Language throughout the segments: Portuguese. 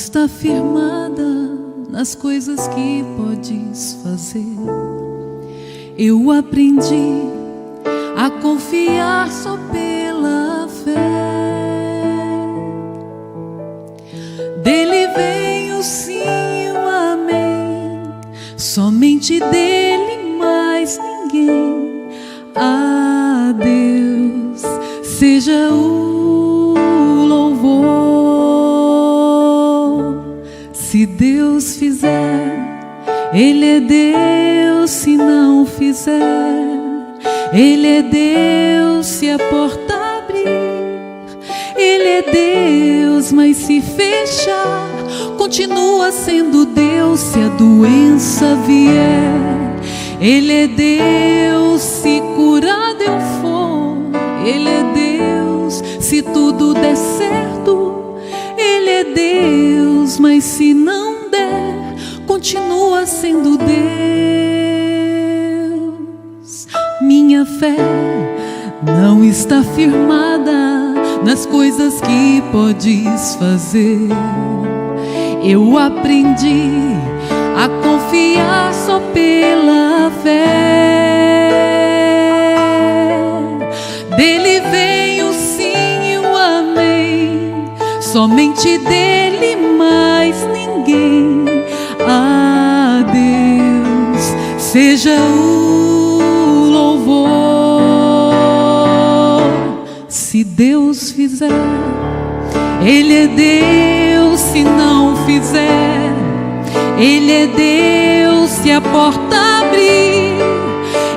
está firmada nas coisas que podes fazer. Eu aprendi a confiar só pela fé. Dele vem o sim e o amém, somente dele, mais ninguém. A Deus seja o louvor. Se Deus fizer, Ele é Deus. Se não fizer, Ele é Deus. Se a porta abrir, Ele é Deus. Mas se fechar, continua sendo Deus. Se a doença vier, Ele é Deus. Se curado eu for, Ele é Deus. Se tudo der certo, Ele é Deus. Mas se não der, continua sendo Deus. Minha fé não está firmada nas coisas que podes fazer. Eu aprendi a confiar só pela fé. Dele vem o sim e o amém, somente dele, mais ninguém. A Deus seja o louvor. Se Deus fizer, Ele é Deus. Se não fizer, Ele é Deus. Se a porta abrir,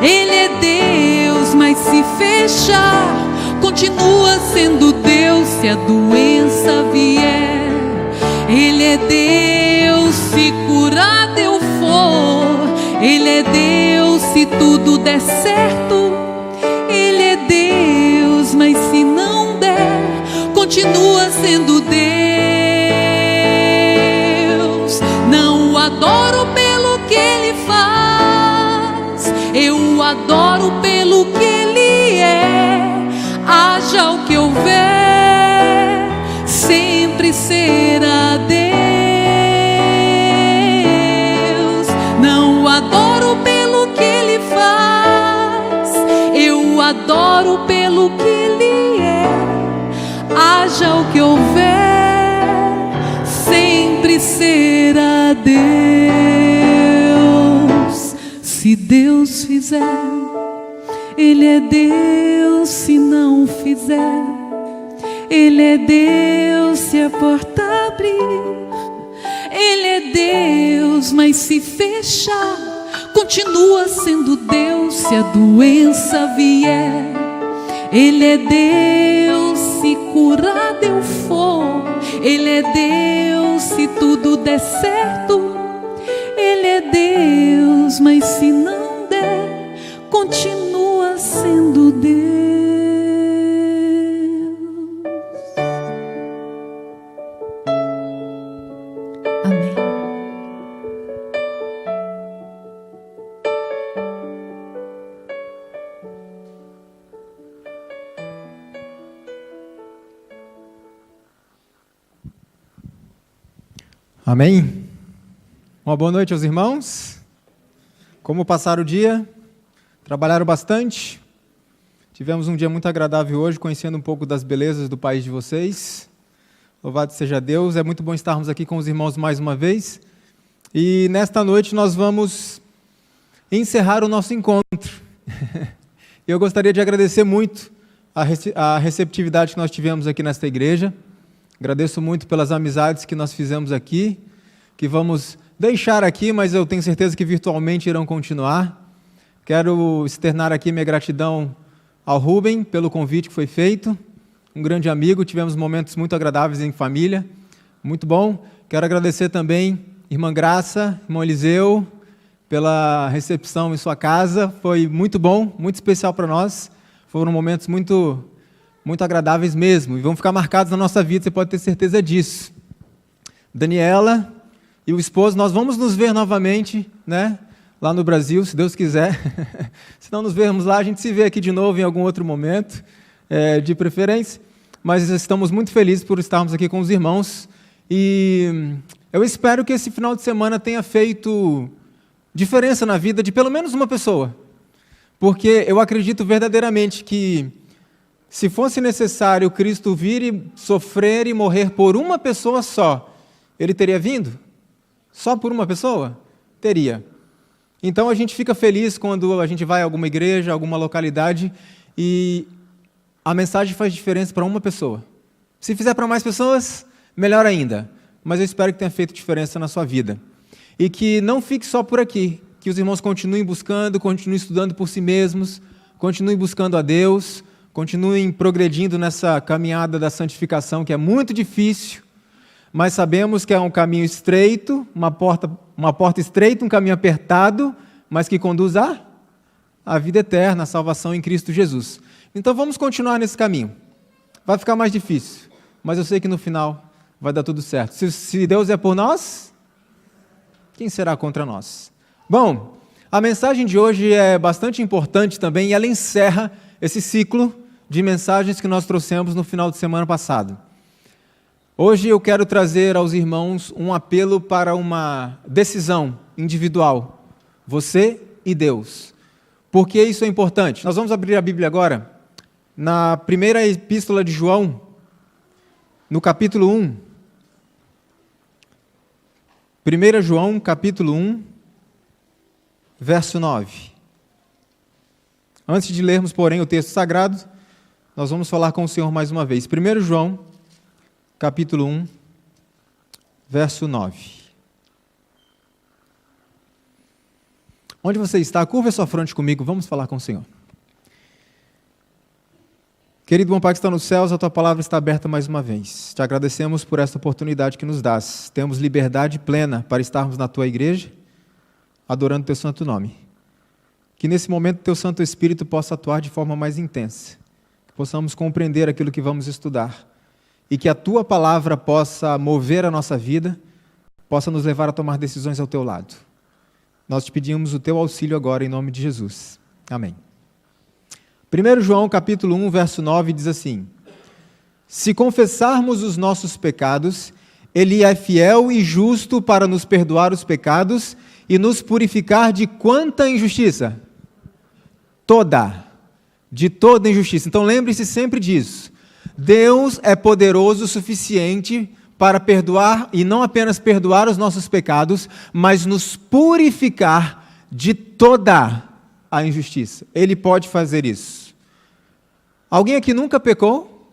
Ele é Deus. Mas se fechar, continua sendo Deus. Se a doença vier, Ele é Deus. Se curado eu for, Ele é Deus. Se tudo der certo, Ele é Deus. Mas se não der, continua sendo Deus. Não o adoro pelo que Ele faz, eu o adoro pelo que Ele é. Haja o que houver, sempre será Deus. Não o adoro pelo que Ele faz, eu o adoro pelo que Ele é. Haja o que houver, sempre será Deus. Se Deus fizer, Ele é Deus. Se não fizer, Ele é Deus. Se a porta abrir, Ele é Deus. Mas se fechar, continua sendo Deus. Se a doença vier, Ele é Deus. Se curado eu for, Ele é Deus. Se tudo der certo, Ele é Deus. Mas se não der, continua sendo Deus. Amém. Amém? Uma boa noite aos irmãos. Como passaram o dia? Trabalharam bastante? Tivemos um dia muito agradável hoje, conhecendo um pouco das belezas do país de vocês. Louvado seja Deus, é muito bom estarmos aqui com os irmãos mais uma vez. E nesta noite nós vamos encerrar o nosso encontro. Eu gostaria de agradecer muito a receptividade que nós tivemos aqui nesta igreja. Agradeço muito pelas amizades que nós fizemos aqui, que vamos deixar aqui, mas eu tenho certeza que virtualmente irão continuar. Quero externar aqui minha gratidão ao Rubem pelo convite que foi feito. Um grande amigo, tivemos momentos muito agradáveis em família, muito bom. Quero agradecer também irmã Graça, irmão Eliseu, pela recepção em sua casa. Foi muito bom, muito especial para nós. Foram momentos muito agradáveis mesmo, e vão ficar marcados na nossa vida, você pode ter certeza disso. Daniela e o esposo, nós vamos nos ver novamente, né, lá no Brasil, se Deus quiser. Se não nos vermos lá, a gente se vê aqui de novo em algum outro momento, de preferência. Mas estamos muito felizes por estarmos aqui com os irmãos, E eu espero que esse final de semana tenha feito diferença na vida de pelo menos uma pessoa. Porque eu acredito verdadeiramente que, se fosse necessário Cristo vir e sofrer e morrer por uma pessoa só, Ele teria vindo? Só por uma pessoa? Teria. Então a gente fica feliz quando a gente vai a alguma igreja, alguma localidade, e a mensagem faz diferença para uma pessoa. Se fizer para mais pessoas, melhor ainda. Mas eu espero que tenha feito diferença na sua vida. E que não fique só por aqui, que os irmãos continuem buscando, continuem estudando por si mesmos, continuem buscando a Deus, continuem progredindo nessa caminhada da santificação, que é muito difícil, mas sabemos que é um caminho estreito, uma porta estreita, um caminho apertado, mas que conduz à vida eterna, à salvação em Cristo Jesus. Então vamos continuar nesse caminho. Vai ficar mais difícil, mas eu sei que no final vai dar tudo certo. Se Deus é por nós, quem será contra nós? Bom, a mensagem de hoje é bastante importante também e ela encerra esse ciclo de mensagens que nós trouxemos no final de semana passado. Hoje eu quero trazer aos irmãos um apelo para uma decisão individual, você e Deus. Por que isso é importante? Nós vamos abrir a Bíblia agora, na primeira epístola de João, no capítulo 1. 1 João, capítulo 1, verso 9. Antes de lermos, porém, o texto sagrado, nós vamos falar com o Senhor mais uma vez. 1 João, capítulo 1, verso 9. Onde você está? Curva a sua fronte comigo, vamos falar com o Senhor. Querido bom Pai que está nos céus, a Tua palavra está aberta mais uma vez. Te agradecemos por esta oportunidade que nos dás. Temos liberdade plena para estarmos na Tua igreja, adorando Teu santo nome. Que nesse momento Teu Santo Espírito possa atuar de forma mais intensa. Que possamos compreender aquilo que vamos estudar. E que a Tua palavra possa mover a nossa vida, possa nos levar a tomar decisões ao Teu lado. Nós te pedimos o Teu auxílio agora, em nome de Jesus. Amém. 1 João, capítulo 1, verso 9, diz assim: Se confessarmos os nossos pecados, Ele é fiel e justo para nos perdoar os pecados e nos purificar de quanta injustiça? De toda injustiça. Então lembre-se sempre disso. Deus é poderoso o suficiente para perdoar, e não apenas perdoar os nossos pecados, mas nos purificar de toda a injustiça. Ele pode fazer isso. Alguém aqui nunca pecou?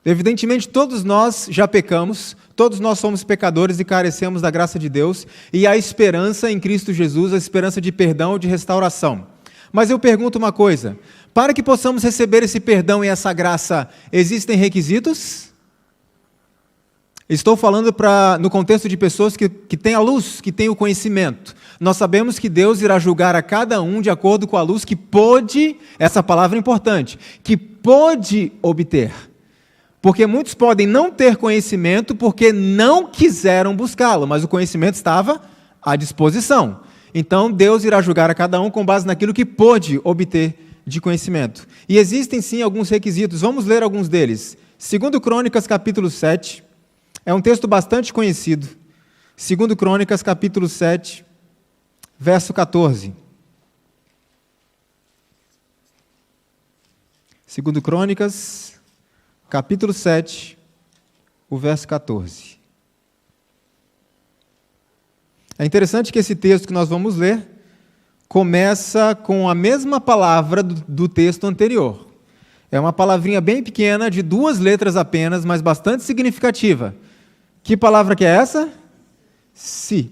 Evidentemente, todos nós já pecamos, todos nós somos pecadores e carecemos da graça de Deus, e há esperança em Cristo Jesus, a esperança de perdão, de restauração. Mas eu pergunto uma coisa, para que possamos receber esse perdão e essa graça, existem requisitos? Estou falando no contexto de pessoas que têm a luz, que têm o conhecimento. Nós sabemos que Deus irá julgar a cada um de acordo com a luz que pôde, essa palavra é importante, que pôde obter. Porque muitos podem não ter conhecimento porque não quiseram buscá-lo, mas o conhecimento estava à disposição. Então Deus irá julgar a cada um com base naquilo que pôde obter de conhecimento. E existem sim alguns requisitos, vamos ler alguns deles. 2 Crônicas, capítulo 7, é um texto bastante conhecido. 2 Crônicas, capítulo 7, verso 14. 2 Crônicas, capítulo 7, o verso 14. É interessante que esse texto que nós vamos ler começa com a mesma palavra do texto anterior. É uma palavrinha bem pequena, de 2 letras apenas, mas bastante significativa. Que palavra que é essa? Se.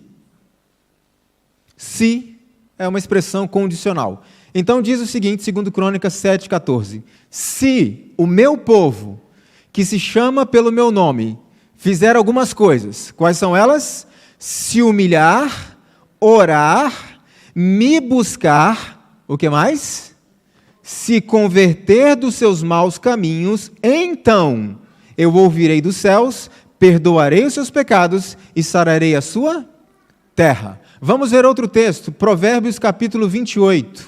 Se é uma expressão condicional. Então diz o seguinte, 2 Crônicas 7,14. Se o meu povo, que se chama pelo meu nome, fizer algumas coisas, quais são elas? Se humilhar, orar, me buscar, o que mais? Se converter dos seus maus caminhos, então eu ouvirei dos céus, perdoarei os seus pecados e sararei a sua terra. Vamos ver outro texto, Provérbios capítulo 28,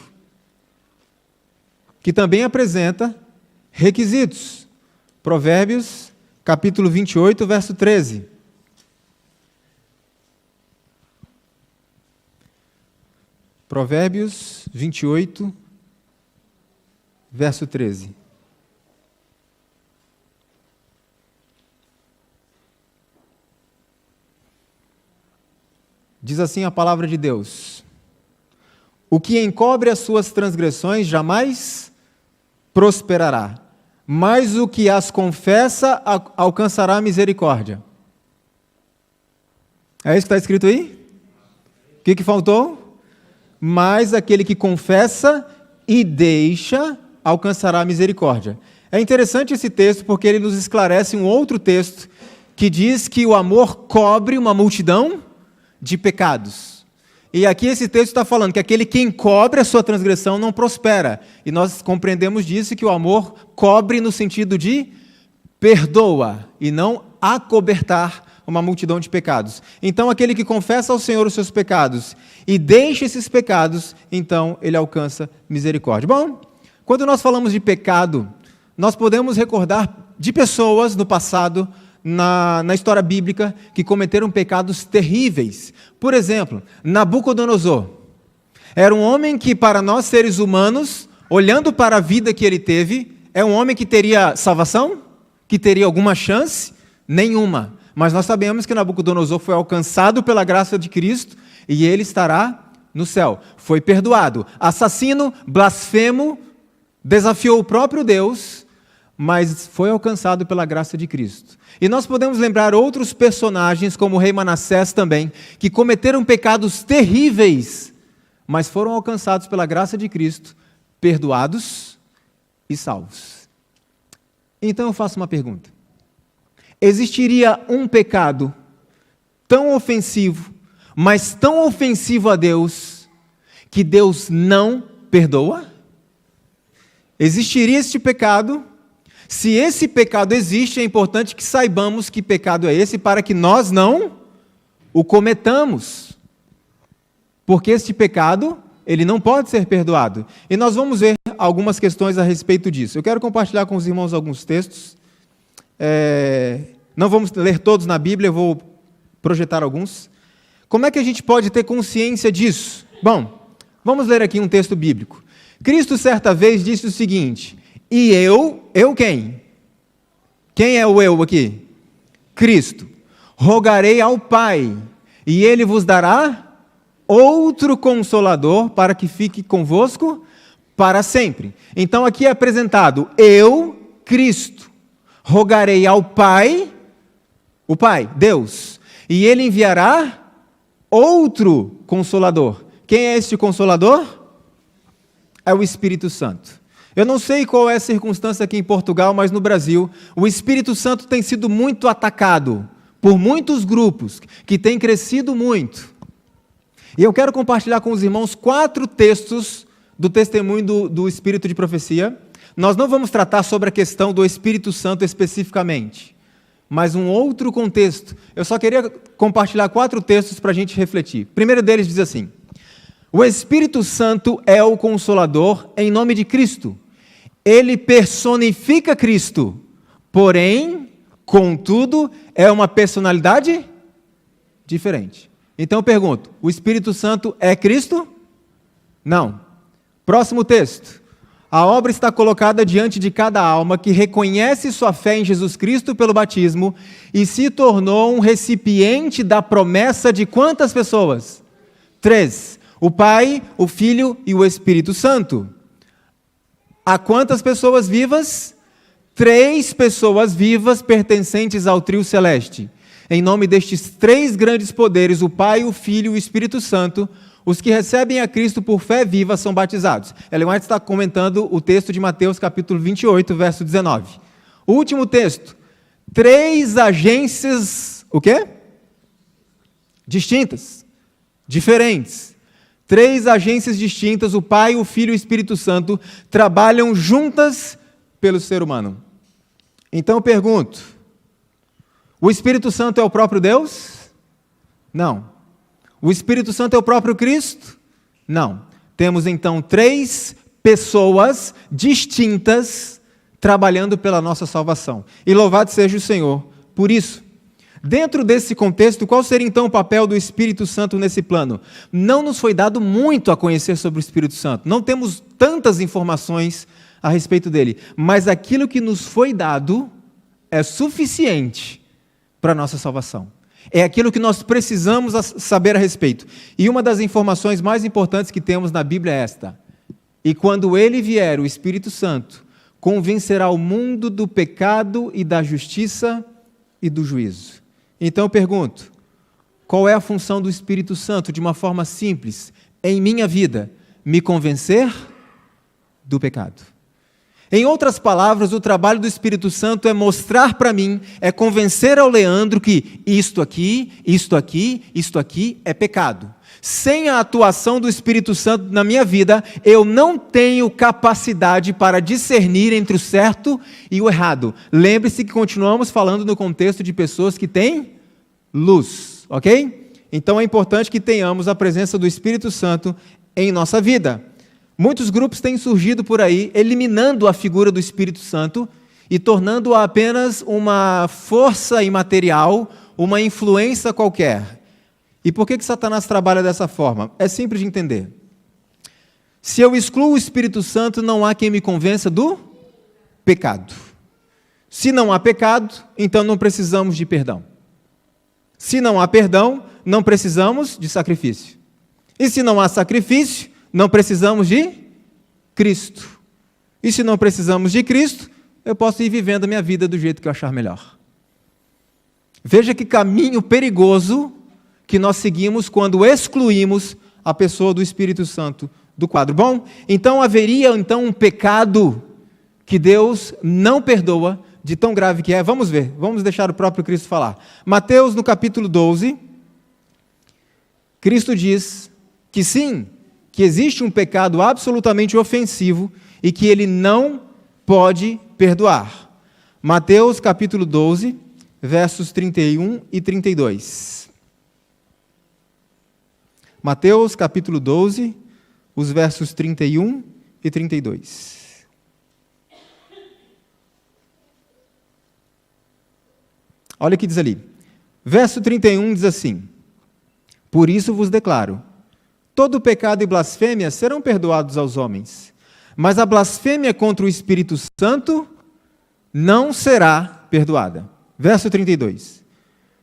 que também apresenta requisitos. Provérbios capítulo 28, verso 13. Provérbios 28, verso 13. Diz assim a palavra de Deus: o que encobre as suas transgressões jamais prosperará, mas o que as confessa alcançará misericórdia. É isso que está escrito aí? O que faltou? Mas aquele que confessa e deixa alcançará misericórdia. É interessante esse texto porque ele nos esclarece um outro texto que diz que o amor cobre uma multidão de pecados. E aqui esse texto está falando que aquele que encobre a sua transgressão não prospera. E nós compreendemos disso que o amor cobre no sentido de perdoa e não acobertar uma multidão de pecados. Então aquele que confessa ao Senhor os seus pecados e deixa esses pecados, então ele alcança misericórdia. Bom, quando nós falamos de pecado, nós podemos recordar de pessoas no passado, na história bíblica, que cometeram pecados terríveis. Por exemplo, Nabucodonosor. Era um homem que, para nós seres humanos, olhando para a vida que ele teve, é um homem que teria salvação? Que teria alguma chance? Nenhuma. Mas nós sabemos que Nabucodonosor foi alcançado pela graça de Cristo e ele estará no céu. Foi perdoado. Assassino, blasfemo, desafiou o próprio Deus, mas foi alcançado pela graça de Cristo. E nós podemos lembrar outros personagens, como o rei Manassés também, que cometeram pecados terríveis, mas foram alcançados pela graça de Cristo, perdoados e salvos. Então eu faço uma pergunta. Existiria um pecado tão ofensivo, mas tão ofensivo a Deus, que Deus não perdoa? Existiria este pecado? Se esse pecado existe, é importante que saibamos que pecado é esse para que nós não o cometamos. Porque este pecado, ele não pode ser perdoado. E nós vamos ver algumas questões a respeito disso. Eu quero compartilhar com os irmãos alguns textos. Não vamos ler todos na Bíblia, eu vou projetar alguns. Como é que a gente pode ter consciência disso? Bom, vamos ler aqui um texto bíblico. Cristo certa vez disse o seguinte: e eu quem? Quem é o eu aqui? Cristo. Rogarei ao Pai, e Ele vos dará outro Consolador para que fique convosco para sempre. Então aqui é apresentado: eu, Cristo, rogarei ao Pai, o Pai, Deus, e Ele enviará outro Consolador. Quem é este Consolador? É o Espírito Santo. Eu não sei qual é a circunstância aqui em Portugal, mas no Brasil, o Espírito Santo tem sido muito atacado por muitos grupos, que têm crescido muito. E eu quero compartilhar com os irmãos 4 textos do testemunho do Espírito de profecia. Nós não vamos tratar sobre a questão do Espírito Santo especificamente, mas um outro contexto. Eu só queria compartilhar 4 textos para a gente refletir. O primeiro deles diz assim: o Espírito Santo é o Consolador em nome de Cristo. Ele personifica Cristo, porém, contudo, é uma personalidade diferente. Então eu pergunto: o Espírito Santo é Cristo? Não. Próximo texto. A obra está colocada diante de cada alma que reconhece sua fé em Jesus Cristo pelo batismo e se tornou um recipiente da promessa de quantas pessoas? 3. O Pai, o Filho e o Espírito Santo. A quantas pessoas vivas? 3 pessoas vivas pertencentes ao trio celeste. Em nome destes 3 grandes poderes, o Pai, o Filho e o Espírito Santo, os que recebem a Cristo por fé viva são batizados. Ellen White está comentando o texto de Mateus capítulo 28, verso 19. O último texto. 3 agências, o quê? Distintas, diferentes. 3 agências distintas, o Pai, o Filho e o Espírito Santo, trabalham juntas pelo ser humano. Então eu pergunto: o Espírito Santo é o próprio Deus? Não. O Espírito Santo é o próprio Cristo? Não. Temos então 3 pessoas distintas trabalhando pela nossa salvação. E louvado seja o Senhor por isso. Dentro desse contexto, qual seria então o papel do Espírito Santo nesse plano? Não nos foi dado muito a conhecer sobre o Espírito Santo, não temos tantas informações a respeito dele, mas aquilo que nos foi dado é suficiente para a nossa salvação. É aquilo que nós precisamos saber a respeito. E uma das informações mais importantes que temos na Bíblia é esta: e quando ele vier, o Espírito Santo, convencerá o mundo do pecado e da justiça e do juízo. Então eu pergunto, qual é a função do Espírito Santo, de uma forma simples, em minha vida? Me convencer do pecado. Em outras palavras, o trabalho do Espírito Santo é mostrar para mim, é convencer ao Leandro que isto aqui é pecado. Sem a atuação do Espírito Santo na minha vida, eu não tenho capacidade para discernir entre o certo e o errado. Lembre-se que continuamos falando no contexto de pessoas que têm luz, ok? Então é importante que tenhamos a presença do Espírito Santo em nossa vida. Muitos grupos têm surgido por aí, eliminando a figura do Espírito Santo e tornando-a apenas uma força imaterial, uma influência qualquer. E por que Satanás trabalha dessa forma? É simples de entender. Se eu excluo o Espírito Santo, não há quem me convença do pecado. Se não há pecado, então não precisamos de perdão. Se não há perdão, não precisamos de sacrifício. E se não há sacrifício, não precisamos de Cristo. E se não precisamos de Cristo, eu posso ir vivendo a minha vida do jeito que eu achar melhor. Veja que caminho perigoso que nós seguimos quando excluímos a pessoa do Espírito Santo do quadro. Bom, então haveria um pecado que Deus não perdoa, de tão grave que é. Vamos ver, vamos deixar o próprio Cristo falar. Mateus, no capítulo 12, Cristo diz que sim, que existe um pecado absolutamente ofensivo e que ele não pode perdoar. Mateus, capítulo 12, versos 31 e 32. Mateus, capítulo 12, os versos 31 e 32. Olha o que diz ali. Verso 31 diz assim: por isso vos declaro, todo pecado e blasfêmia serão perdoados aos homens, mas a blasfêmia contra o Espírito Santo não será perdoada. Verso 32.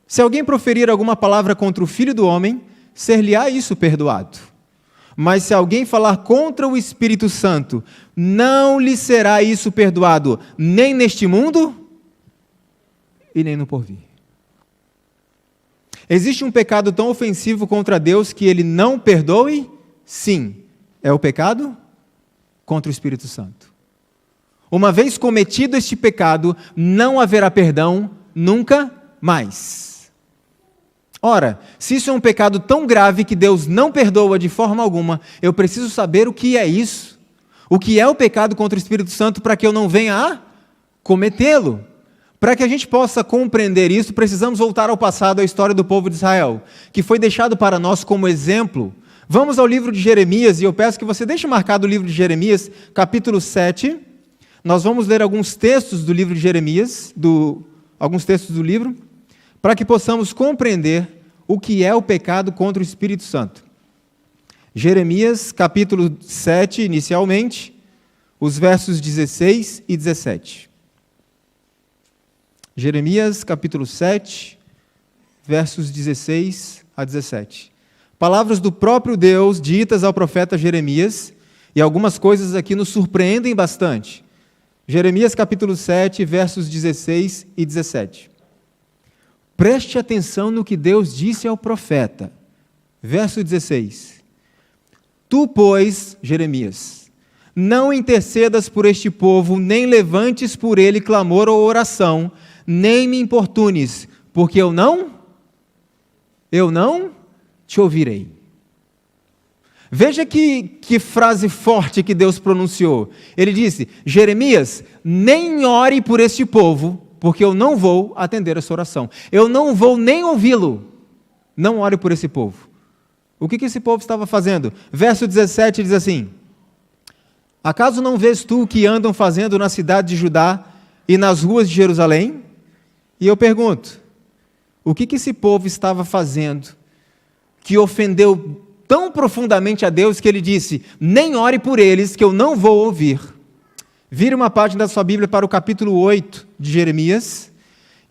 Se alguém proferir alguma palavra contra o Filho do Homem, ser-lhe-á isso perdoado. Mas se alguém falar contra o Espírito Santo, não lhe será isso perdoado, nem neste mundo e nem no porvir. Existe um pecado tão ofensivo contra Deus que ele não perdoe? Sim. É o pecado contra o Espírito Santo. Uma vez cometido este pecado, não haverá perdão nunca mais. Ora, se isso é um pecado tão grave que Deus não perdoa de forma alguma, eu preciso saber o que é isso. O que é o pecado contra o Espírito Santo para que eu não venha a cometê-lo. Para que a gente possa compreender isso, precisamos voltar ao passado, à história do povo de Israel, que foi deixado para nós como exemplo. Vamos ao livro de Jeremias, e eu peço que você deixe marcado o livro de Jeremias, capítulo 7. Nós vamos ler alguns textos do livro de Jeremias, alguns textos do livro, para que possamos compreender o que é o pecado contra o Espírito Santo. Jeremias, capítulo 7, inicialmente, os versos 16 e 17. Jeremias, capítulo 7, versos 16 a 17. Palavras do próprio Deus ditas ao profeta Jeremias, e algumas coisas aqui nos surpreendem bastante. Jeremias, capítulo 7, versos 16 e 17. Preste atenção no que Deus disse ao profeta. Verso 16. Tu, pois, Jeremias, não intercedas por este povo, nem levantes por ele clamor ou oração, nem me importunes, porque eu não te ouvirei. Veja que frase forte que Deus pronunciou. Ele disse: Jeremias, nem ore por este povo, porque eu não vou atender a sua oração. Eu não vou nem ouvi-lo. Não ore por esse povo. O que esse povo estava fazendo? Verso 17 diz assim: Acaso não vês tu o que andam fazendo na cidade de Judá e nas ruas de Jerusalém? E eu pergunto, o que esse povo estava fazendo que ofendeu tão profundamente a Deus que ele disse, nem ore por eles que eu não vou ouvir? Vire uma página da sua Bíblia para o capítulo 8 de Jeremias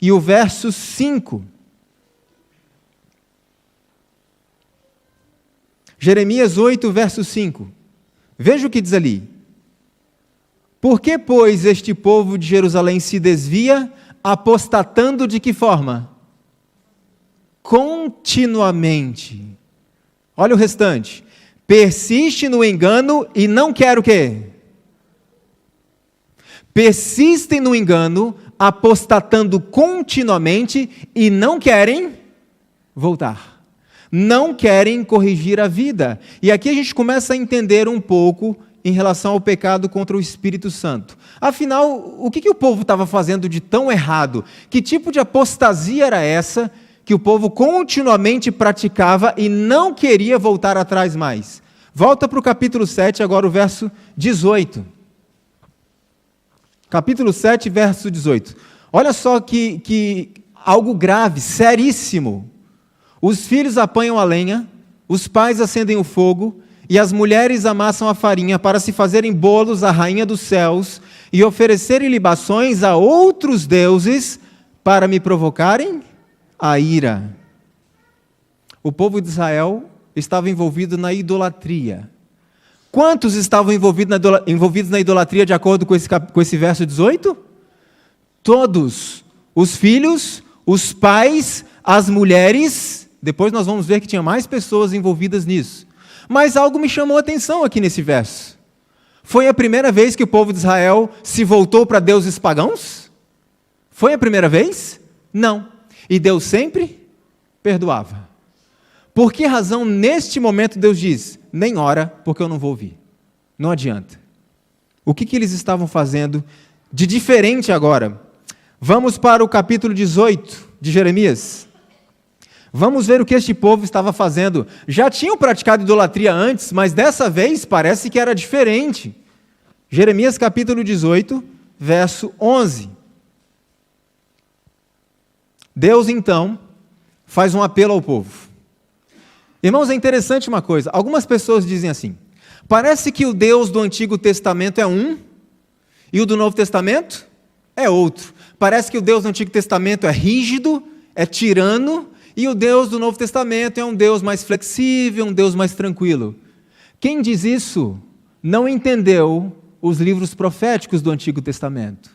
e o verso 5. Jeremias 8, verso 5. Veja o que diz ali. Por que, pois, este povo de Jerusalém se desvia, apostatando de que forma? Continuamente. Olha o restante. Persiste no engano e não quer o quê? Persistem no engano, apostatando continuamente e não querem voltar. Não querem corrigir a vida. E aqui a gente começa a entender um pouco em relação ao pecado contra o Espírito Santo. Afinal, o que o povo estava fazendo de tão errado? Que tipo de apostasia era essa que o povo continuamente praticava e não queria voltar atrás mais? Volta para o capítulo 7, agora o verso 18. Capítulo 7, verso 18. Olha só que algo grave, seríssimo. Os filhos apanham a lenha, os pais acendem o fogo, e as mulheres amassam a farinha para se fazerem bolos à rainha dos céus e oferecerem libações a outros deuses para me provocarem a ira. O povo de Israel estava envolvido na idolatria. Quantos estavam envolvidos na idolatria de acordo com esse verso 18? Todos. Os filhos, os pais, as mulheres. Depois nós vamos ver que tinha mais pessoas envolvidas nisso. Mas algo me chamou a atenção aqui nesse verso. Foi a primeira vez que o povo de Israel se voltou para deuses pagãos? Foi a primeira vez? Não. E Deus sempre perdoava. Por que razão, neste momento, Deus diz, nem ora, porque eu não vou ouvir? Não adianta. O que eles estavam fazendo de diferente agora? Vamos para o capítulo 18 de Jeremias. Vamos ver o que este povo estava fazendo. Já tinham praticado idolatria antes, mas dessa vez parece que era diferente. Jeremias capítulo 18, verso 11. Deus, então, faz um apelo ao povo. Irmãos, é interessante uma coisa. Algumas pessoas dizem assim, parece que o Deus do Antigo Testamento é um, e o do Novo Testamento é outro. Parece que o Deus do Antigo Testamento é rígido, é tirano, e o Deus do Novo Testamento é um Deus mais flexível, um Deus mais tranquilo. Quem diz isso não entendeu os livros proféticos do Antigo Testamento.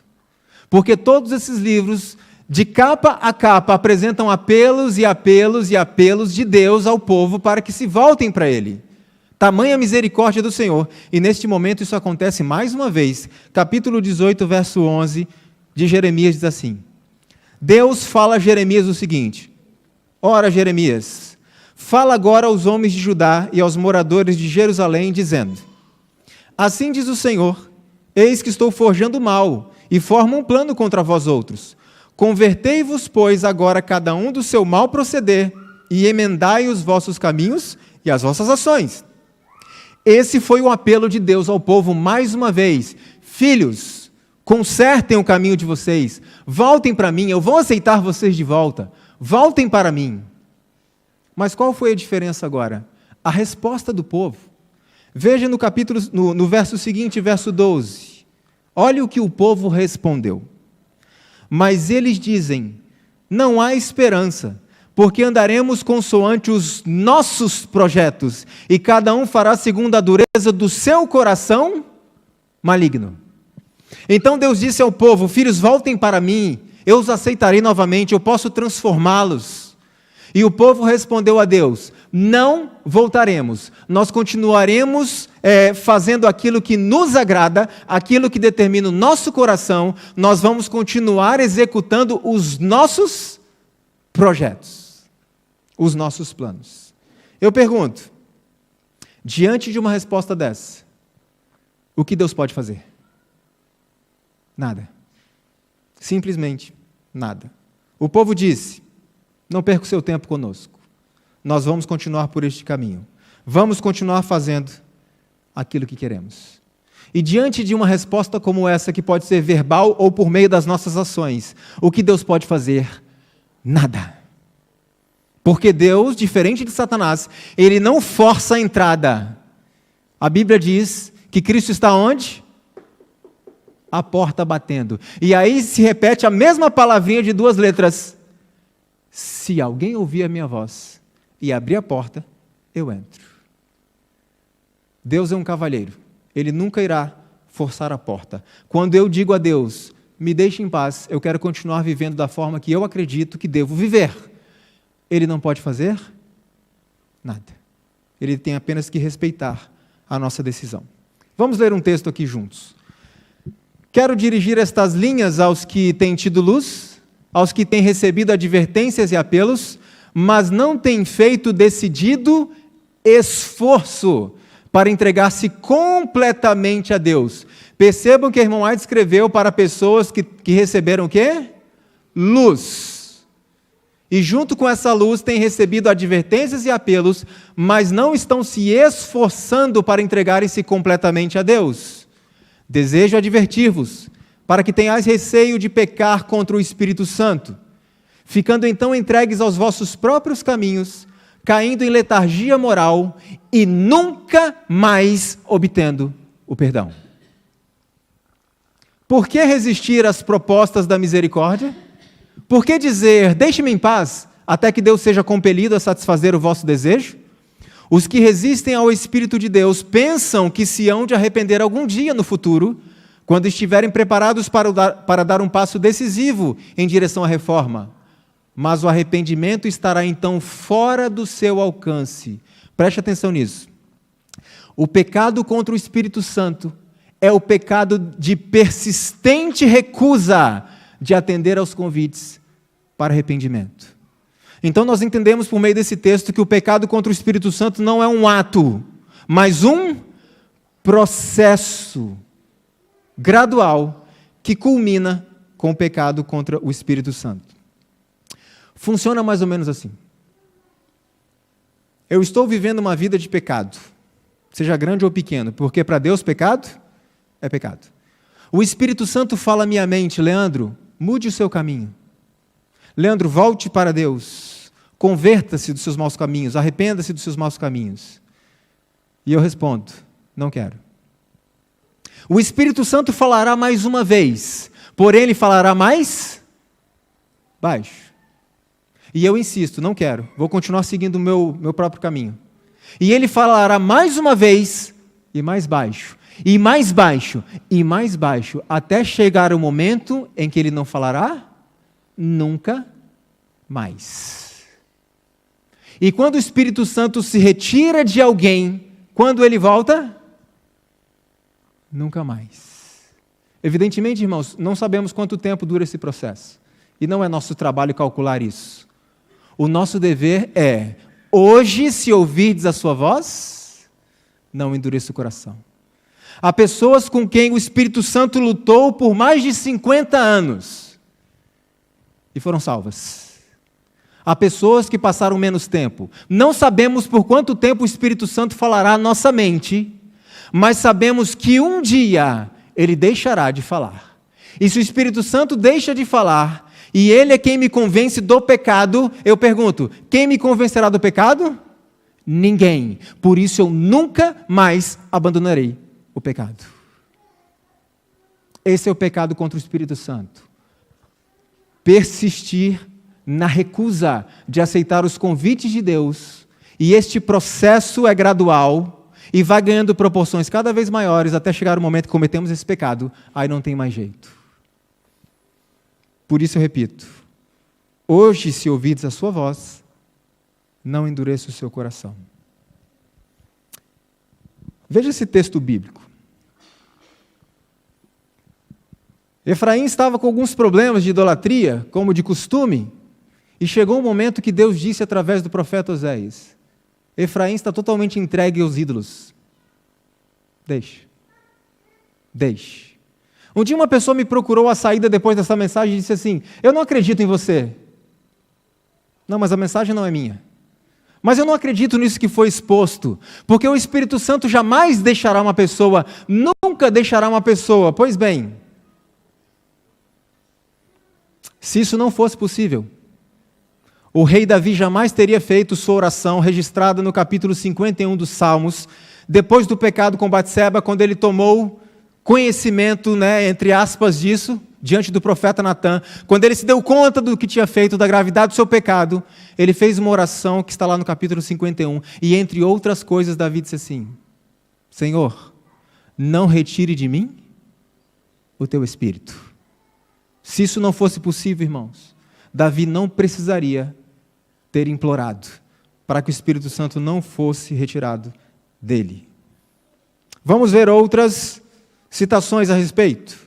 Porque todos esses livros, de capa a capa, apresentam apelos e apelos e apelos de Deus ao povo para que se voltem para Ele. Tamanha misericórdia do Senhor. E neste momento isso acontece mais uma vez. Capítulo 18, verso 11 de Jeremias diz assim. Deus fala a Jeremias o seguinte. Ora, Jeremias, fala agora aos homens de Judá e aos moradores de Jerusalém, dizendo, assim diz o Senhor, eis que estou forjando mal, e formo um plano contra vós outros. Convertei-vos, pois, agora cada um do seu mau proceder, e emendai os vossos caminhos e as vossas ações. Esse foi o apelo de Deus ao povo mais uma vez. Filhos, consertem o caminho de vocês, voltem para mim, eu vou aceitar vocês de volta. Voltem para mim. Mas qual foi a diferença agora? A resposta do povo. Veja no verso seguinte, verso 12. Olha o que o povo respondeu. Mas eles dizem, não há esperança, porque andaremos consoante os nossos projetos, e cada um fará segundo a dureza do seu coração maligno. Então Deus disse ao povo, filhos, voltem para mim, eu os aceitarei novamente, eu posso transformá-los. E o povo respondeu a Deus, não voltaremos, nós continuaremos fazendo aquilo que nos agrada, aquilo que determina o nosso coração, nós vamos continuar executando os nossos projetos, os nossos planos. Eu pergunto, diante de uma resposta dessa, o que Deus pode fazer? Nada. Simplesmente nada. O povo disse, não perca o seu tempo conosco. Nós vamos continuar por este caminho. Vamos continuar fazendo aquilo que queremos. E diante de uma resposta como essa, que pode ser verbal ou por meio das nossas ações, o que Deus pode fazer? Nada. Porque Deus, diferente de Satanás, Ele não força a entrada. A Bíblia diz que Cristo está onde? A porta batendo. E aí se repete a mesma palavrinha de 2 letras. Se alguém ouvir a minha voz e abrir a porta, eu entro. Deus é um cavalheiro. Ele nunca irá forçar a porta. Quando eu digo a Deus, me deixe em paz, eu quero continuar vivendo da forma que eu acredito que devo viver. Ele não pode fazer nada. Ele tem apenas que respeitar a nossa decisão. Vamos ler um texto aqui juntos. Quero dirigir estas linhas aos que têm tido luz, aos que têm recebido advertências e apelos, mas não têm feito decidido esforço para entregar-se completamente a Deus. Percebam que o irmão White escreveu para pessoas que receberam o quê? Luz. E junto com essa luz têm recebido advertências e apelos, mas não estão se esforçando para entregarem-se completamente a Deus. Desejo advertir-vos, para que tenhais receio de pecar contra o Espírito Santo, ficando então entregues aos vossos próprios caminhos, caindo em letargia moral e nunca mais obtendo o perdão. Por que resistir às propostas da misericórdia? Por que dizer, deixe-me em paz, até que Deus seja compelido a satisfazer o vosso desejo? Os que resistem ao Espírito de Deus pensam que se hão de arrepender algum dia no futuro, quando estiverem preparados para dar um passo decisivo em direção à reforma. Mas o arrependimento estará então fora do seu alcance. Preste atenção nisso. O pecado contra o Espírito Santo é o pecado de persistente recusa de atender aos convites para arrependimento. Então nós entendemos por meio desse texto que o pecado contra o Espírito Santo não é um ato, mas um processo gradual que culmina com o pecado contra o Espírito Santo. Funciona mais ou menos assim. Eu estou vivendo uma vida de pecado, seja grande ou pequeno, porque para Deus pecado é pecado. O Espírito Santo fala à minha mente, Leandro, mude o seu caminho. Leandro, volte para Deus. Converta-se dos seus maus caminhos, arrependa-se dos seus maus caminhos. E eu respondo, não quero. O Espírito Santo falará mais uma vez, porém ele falará mais baixo. E eu insisto, não quero, vou continuar seguindo o meu próprio caminho. E ele falará mais uma vez, e mais baixo, e mais baixo, e mais baixo, até chegar o momento em que ele não falará nunca mais. E quando o Espírito Santo se retira de alguém, quando ele volta? Nunca mais. Evidentemente, irmãos, não sabemos quanto tempo dura esse processo. E não é nosso trabalho calcular isso. O nosso dever é, hoje, se ouvirdes a sua voz, não endureça o coração. Há pessoas com quem o Espírito Santo lutou por mais de 50 anos e foram salvas. Há pessoas que passaram menos tempo. Não sabemos por quanto tempo o Espírito Santo falará à nossa mente, mas sabemos que um dia ele deixará de falar. E se o Espírito Santo deixa de falar, e ele é quem me convence do pecado, eu pergunto, quem me convencerá do pecado? Ninguém. Por isso eu nunca mais abandonarei o pecado. Esse é o pecado contra o Espírito Santo. Persistir na recusa de aceitar os convites de Deus, e este processo é gradual, e vai ganhando proporções cada vez maiores, até chegar o momento que cometemos esse pecado, aí não tem mais jeito. Por isso eu repito, hoje se ouvirdes a sua voz, não endureça o seu coração. Veja esse texto bíblico. Efraim estava com alguns problemas de idolatria, como de costume, e chegou um momento que Deus disse através do profeta Oséias, Efraim está totalmente entregue aos ídolos. Deixe. Um dia uma pessoa me procurou à saída depois dessa mensagem e disse assim, eu não acredito em você. Não, mas a mensagem não é minha. Mas eu não acredito nisso que foi exposto, porque o Espírito Santo jamais deixará uma pessoa, nunca deixará uma pessoa. Pois bem, se isso não fosse possível, o rei Davi jamais teria feito sua oração registrada no capítulo 51 dos Salmos, depois do pecado com Batseba, quando ele tomou conhecimento, entre aspas, disso, diante do profeta Natã, quando ele se deu conta do que tinha feito, da gravidade do seu pecado, ele fez uma oração que está lá no capítulo 51, e entre outras coisas, Davi disse assim: Senhor, não retire de mim o teu espírito. Se isso não fosse possível, irmãos, Davi não precisaria ter implorado para que o Espírito Santo não fosse retirado dele. Vamos ver outras citações a respeito.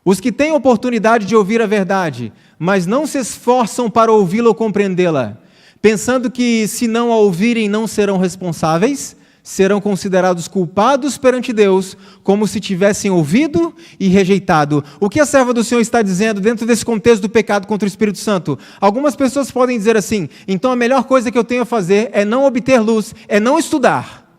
Os que têm oportunidade de ouvir a verdade, mas não se esforçam para ouvi-la ou compreendê-la, pensando que se não a ouvirem não serão responsáveis, serão considerados culpados perante Deus, como se tivessem ouvido e rejeitado. O que a serva do Senhor está dizendo dentro desse contexto do pecado contra o Espírito Santo? Algumas pessoas podem dizer assim: então a melhor coisa que eu tenho a fazer é não obter luz, é não estudar.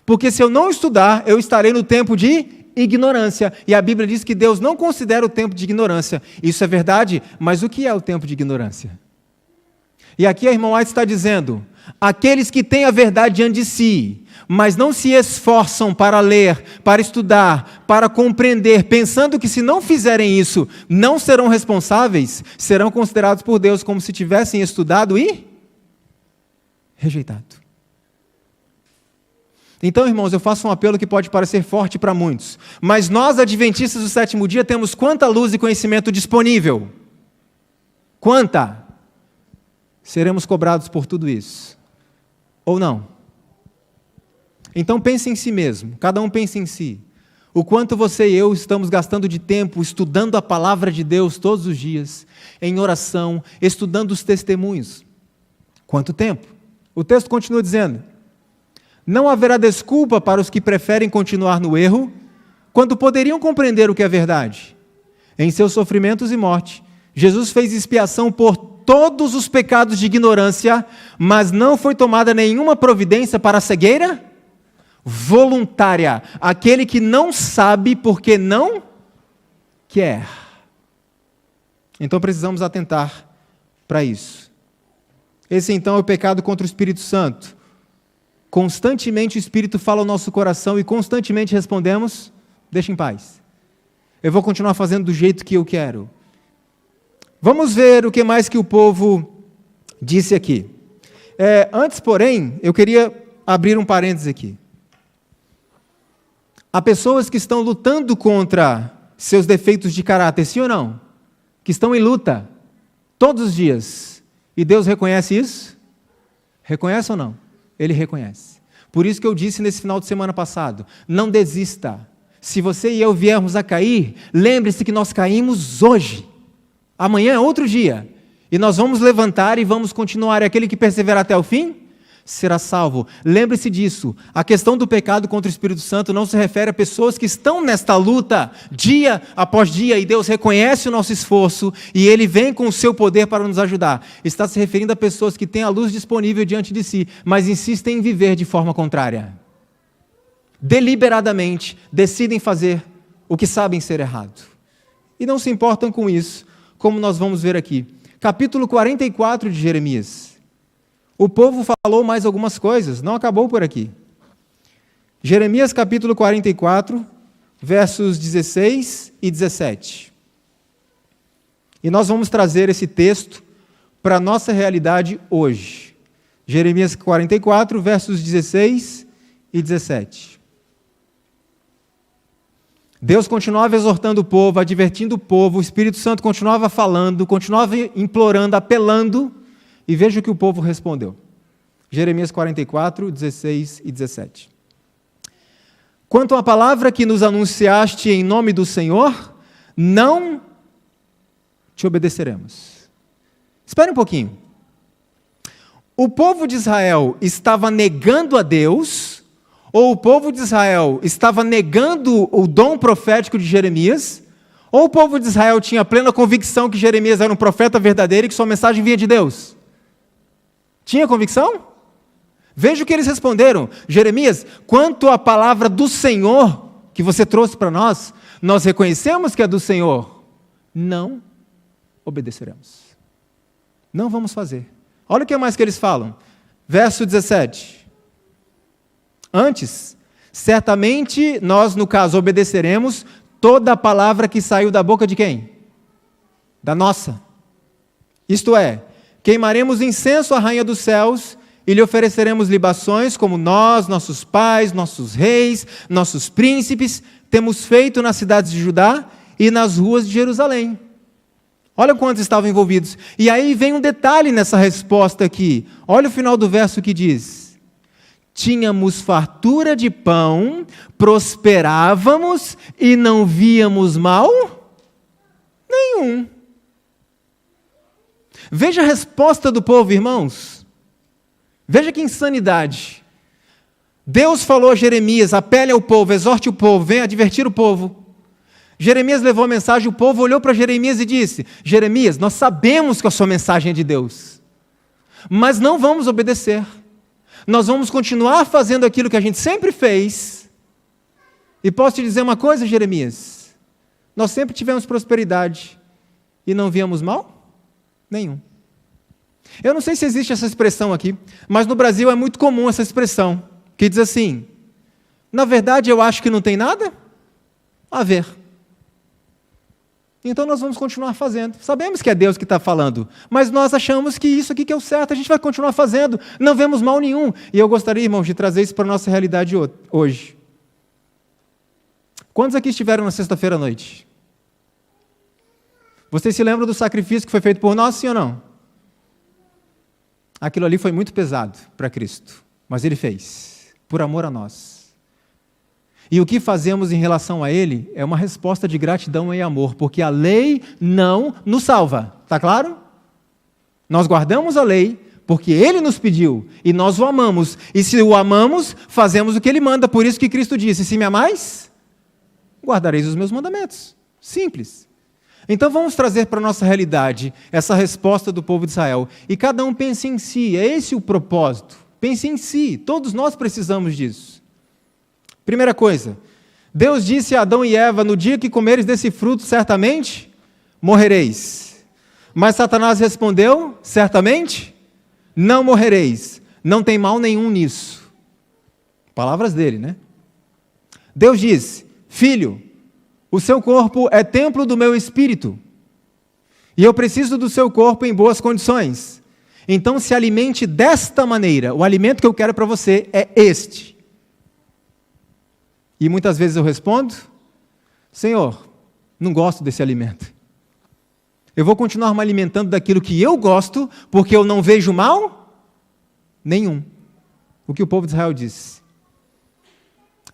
Porque se eu não estudar, eu estarei no tempo de ignorância. E a Bíblia diz que Deus não considera o tempo de ignorância. Isso é verdade, mas o que é o tempo de ignorância? E aqui a irmã White está dizendo: aqueles que têm a verdade diante de si, mas não se esforçam para ler, para estudar, para compreender, pensando que se não fizerem isso, não serão responsáveis, serão considerados por Deus como se tivessem estudado e rejeitado. Então, irmãos, eu faço um apelo que pode parecer forte para muitos, mas nós, adventistas do sétimo dia, temos quanta luz e conhecimento disponível? Quanta? Seremos cobrados por tudo isso? Ou não? Então pense em si mesmo, cada um pense em si. O quanto você e eu estamos gastando de tempo estudando a palavra de Deus todos os dias, em oração, estudando os testemunhos. Quanto tempo? O texto continua dizendo: não haverá desculpa para os que preferem continuar no erro, quando poderiam compreender o que é verdade. Em seus sofrimentos e morte, Jesus fez expiação por todos os pecados de ignorância, mas não foi tomada nenhuma providência para a cegueira voluntária, aquele que não sabe porque não quer. Então precisamos atentar para isso. Esse então é o pecado contra o Espírito Santo. Constantemente o Espírito fala ao nosso coração e constantemente respondemos: deixa em paz. Eu vou continuar fazendo do jeito que eu quero. Vamos ver o que mais que o povo disse aqui. Antes, porém, eu queria abrir um parênteses aqui. Há pessoas que estão lutando contra seus defeitos de caráter, sim ou não? Que estão em luta todos os dias. E Deus reconhece isso? Reconhece ou não? Ele reconhece. Por isso que eu disse nesse final de semana passado: não desista. Se você e eu viermos a cair, lembre-se que nós caímos hoje. Amanhã é outro dia. E nós vamos levantar e vamos continuar. E aquele que perseverar até o fim será salvo. Lembre-se disso. A questão do pecado contra o Espírito Santo não se refere a pessoas que estão nesta luta dia após dia, e Deus reconhece o nosso esforço e Ele vem com o seu poder para nos ajudar. Está se referindo a pessoas que têm a luz disponível diante de si, mas insistem em viver de forma contrária. Deliberadamente decidem fazer o que sabem ser errado. E não se importam com isso, como nós vamos ver aqui. Capítulo 44 de Jeremias. O povo falou mais algumas coisas, não acabou por aqui. Jeremias capítulo 44, versos 16 e 17. E nós vamos trazer esse texto para a nossa realidade hoje. Jeremias 44, versos 16 e 17. Deus continuava exortando o povo, advertindo o povo, o Espírito Santo continuava falando, continuava implorando, apelando. E veja o que o povo respondeu. Jeremias 44, 16 e 17. Quanto à palavra que nos anunciaste em nome do Senhor, não te obedeceremos. Espere um pouquinho. O povo de Israel estava negando a Deus, ou o povo de Israel estava negando o dom profético de Jeremias, ou o povo de Israel tinha plena convicção que Jeremias era um profeta verdadeiro e que sua mensagem vinha de Deus? Tinha convicção? Veja o que eles responderam. Jeremias, quanto à palavra do Senhor que você trouxe para nós, nós reconhecemos que é do Senhor. Não obedeceremos. Não vamos fazer. Olha o que mais que eles falam. Verso 17. Antes, certamente nós, no caso, obedeceremos toda a palavra que saiu da boca de quem? Da nossa. Isto é, queimaremos incenso à rainha dos céus e lhe ofereceremos libações como nós, nossos pais, nossos reis, nossos príncipes, temos feito nas cidades de Judá e nas ruas de Jerusalém. Olha quantos estavam envolvidos. E aí vem um detalhe nessa resposta aqui. Olha o final do verso que diz: tínhamos fartura de pão, prosperávamos e não víamos mal nenhum. Veja a resposta do povo, irmãos. Veja que insanidade. Deus falou a Jeremias, apele ao povo, exorte o povo, venha advertir o povo. Jeremias levou a mensagem, o povo olhou para Jeremias e disse: Jeremias, nós sabemos que a sua mensagem é de Deus, mas não vamos obedecer. Nós vamos continuar fazendo aquilo que a gente sempre fez. E posso te dizer uma coisa, Jeremias? Nós sempre tivemos prosperidade e não víamos mal nenhum. Eu não sei se existe essa expressão aqui, mas no Brasil é muito comum essa expressão, que diz assim: na verdade eu acho que não tem nada a ver. Então nós vamos continuar fazendo. Sabemos que é Deus que está falando, mas nós achamos que isso aqui que é o certo, a gente vai continuar fazendo, não vemos mal nenhum. E eu gostaria, irmãos, de trazer isso para a nossa realidade hoje. Quantos aqui estiveram na sexta-feira à noite? Vocês se lembram do sacrifício que foi feito por nós, sim ou não? Aquilo ali foi muito pesado para Cristo, mas Ele fez, por amor a nós. E o que fazemos em relação a Ele é uma resposta de gratidão e amor, porque a lei não nos salva, está claro? Nós guardamos a lei porque Ele nos pediu, e nós o amamos, e se o amamos, fazemos o que Ele manda, por isso que Cristo disse: se me amais, guardareis os meus mandamentos. Simples. Então vamos trazer para a nossa realidade essa resposta do povo de Israel. E cada um pense em si, é esse o propósito. Pense em si, todos nós precisamos disso. Primeira coisa, Deus disse a Adão e Eva: no dia que comeres desse fruto, certamente morrereis. Mas Satanás respondeu: certamente não morrereis. Não tem mal nenhum nisso. Palavras dele, né? Deus disse: filho, o seu corpo é templo do meu espírito, e eu preciso do seu corpo em boas condições. Então se alimente desta maneira. O alimento que eu quero para você é este. E muitas vezes eu respondo: Senhor, não gosto desse alimento. Eu vou continuar me alimentando daquilo que eu gosto, porque eu não vejo mal nenhum. O que o povo de Israel disse.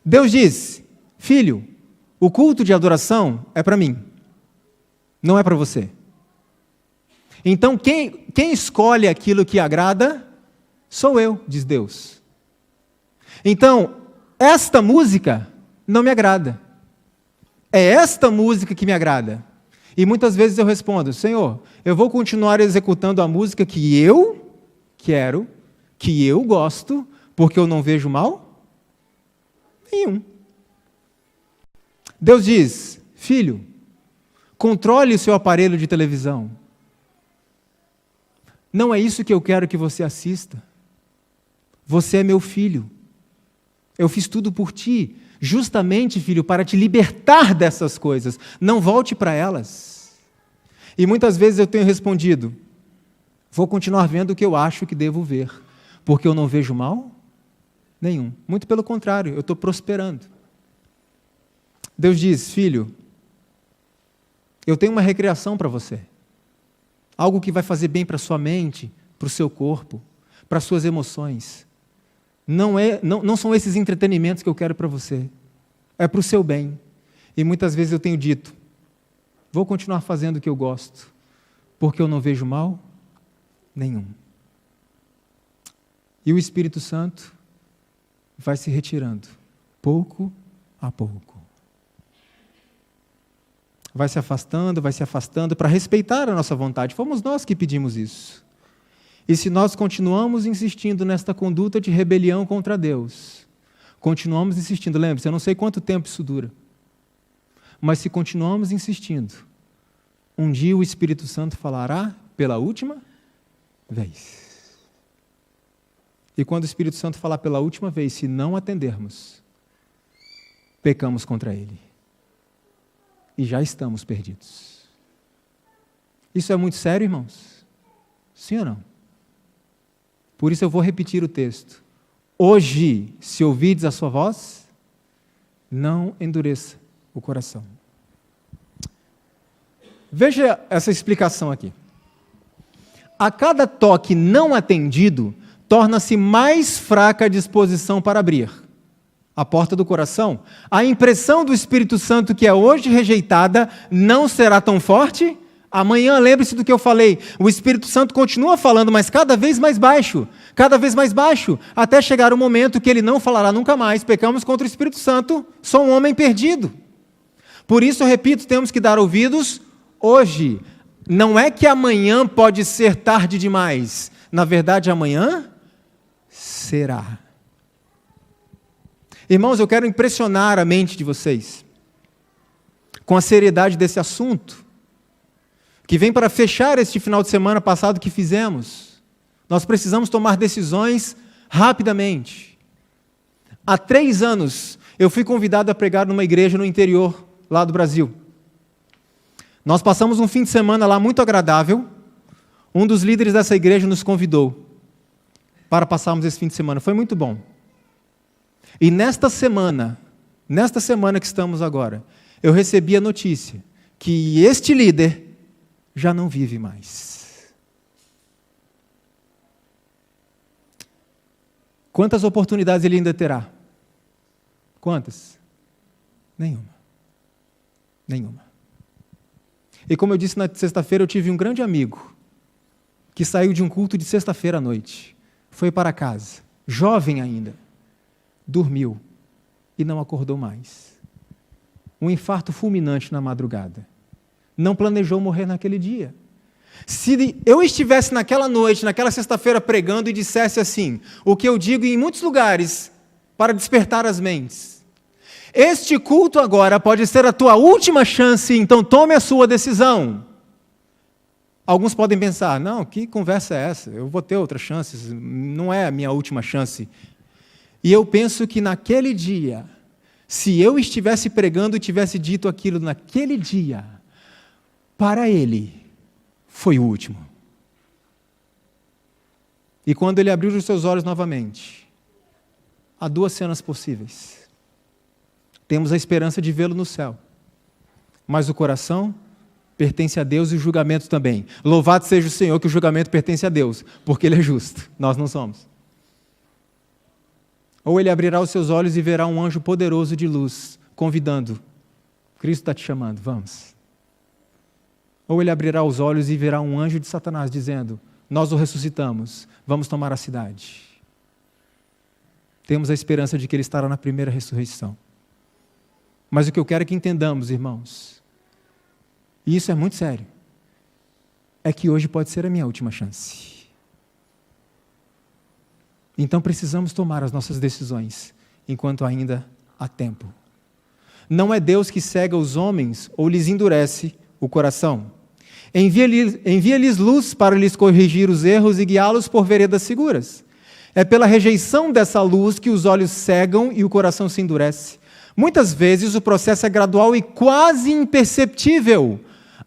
Deus diz: filho, o culto de adoração é para mim, não é para você. Então, quem escolhe aquilo que agrada, sou eu, diz Deus. Então, esta música não me agrada. É esta música que me agrada. E muitas vezes eu respondo: Senhor, eu vou continuar executando a música que eu quero, que eu gosto, porque eu não vejo mal nenhum. Deus diz: filho, controle o seu aparelho de televisão. Não é isso que eu quero que você assista. Você é meu filho. Eu fiz tudo por ti, justamente, filho, para te libertar dessas coisas. Não volte para elas. E muitas vezes eu tenho respondido: vou continuar vendo o que eu acho que devo ver, porque eu não vejo mal nenhum. Muito pelo contrário, eu estou prosperando. Deus diz: filho, eu tenho uma recreação para você. Algo que vai fazer bem para a sua mente, para o seu corpo, para as suas emoções. Não são esses entretenimentos que eu quero para você. É para o seu bem. E muitas vezes eu tenho dito: vou continuar fazendo o que eu gosto, porque eu não vejo mal nenhum. E o Espírito Santo vai se retirando, pouco a pouco. Vai se afastando para respeitar a nossa vontade. Fomos nós que pedimos isso. E se nós continuamos insistindo nesta conduta de rebelião contra Deus, continuamos insistindo, lembre-se, eu não sei quanto tempo isso dura, mas se continuamos insistindo, um dia o Espírito Santo falará pela última vez. E quando o Espírito Santo falar pela última vez, se não atendermos, pecamos contra Ele. E já estamos perdidos. Isso é muito sério, irmãos? Sim ou não? Por isso eu vou repetir o texto. Hoje, se ouvides a sua voz, não endureça o coração. Veja essa explicação aqui. A cada toque não atendido, torna-se mais fraca a disposição para abrir a porta do coração. A impressão do Espírito Santo que é hoje rejeitada não será tão forte. Amanhã, lembre-se do que eu falei, o Espírito Santo continua falando, mas cada vez mais baixo, até chegar o momento que ele não falará nunca mais. Pecamos contra o Espírito Santo, sou um homem perdido. Por isso, eu repito, temos que dar ouvidos hoje. Não é que amanhã pode ser tarde demais. Na verdade, amanhã será. Irmãos, eu quero impressionar a mente de vocês com a seriedade desse assunto, que vem para fechar este final de semana passado que fizemos. Nós precisamos tomar decisões rapidamente. Há 3 anos, eu fui convidado a pregar numa igreja no interior, lá do Brasil. Nós passamos um fim de semana lá muito agradável. Um dos líderes dessa igreja nos convidou para passarmos esse fim de semana. Foi muito bom. E nesta semana que estamos agora, eu recebi a notícia que este líder já não vive mais. Quantas oportunidades ele ainda terá? Quantas? Nenhuma. E como eu disse na sexta-feira, eu tive um grande amigo que saiu de um culto de sexta-feira à noite, foi para casa, jovem ainda, dormiu e não acordou mais. Um infarto fulminante na madrugada. Não planejou morrer naquele dia. Se eu estivesse naquela noite, naquela sexta-feira pregando e dissesse assim, o que eu digo em muitos lugares para despertar as mentes: este culto agora pode ser a tua última chance, então tome a sua decisão. Alguns podem pensar, não, que conversa é essa? Eu vou ter outras chances, não é a minha última chance. E eu penso que naquele dia, se eu estivesse pregando e tivesse dito aquilo naquele dia, para ele, foi o último. E quando ele abriu os seus olhos novamente, há 2 cenas possíveis. Temos a esperança de vê-lo no céu, mas o coração pertence a Deus e o julgamento também. Louvado seja o Senhor que o julgamento pertence a Deus, porque Ele é justo, nós não somos. Ou ele abrirá os seus olhos e verá um anjo poderoso de luz, convidando, Cristo está te chamando, vamos. Ou ele abrirá os olhos e verá um anjo de Satanás dizendo, nós o ressuscitamos, vamos tomar a cidade. Temos a esperança de que ele estará na primeira ressurreição. Mas o que eu quero é que entendamos, irmãos, e isso é muito sério, é que hoje pode ser a minha última chance. Então precisamos tomar as nossas decisões, enquanto ainda há tempo. Não é Deus que cega os homens ou lhes endurece o coração. Envia-lhes luz para lhes corrigir os erros e guiá-los por veredas seguras. É pela rejeição dessa luz que os olhos cegam e o coração se endurece. Muitas vezes o processo é gradual e quase imperceptível.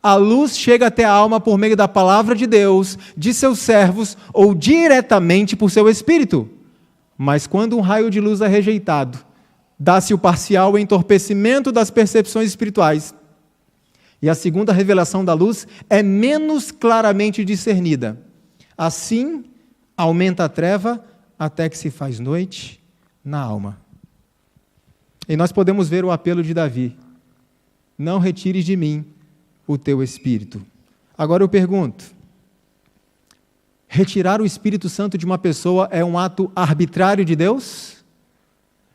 A luz chega até a alma por meio da palavra de Deus, de seus servos ou diretamente por seu Espírito. Mas quando um raio de luz é rejeitado, dá-se o parcial entorpecimento das percepções espirituais. E a segunda revelação da luz é menos claramente discernida. Assim, aumenta a treva até que se faz noite na alma. E nós podemos ver o apelo de Davi: não retires de mim o teu Espírito. Agora eu pergunto, retirar o Espírito Santo de uma pessoa é um ato arbitrário de Deus?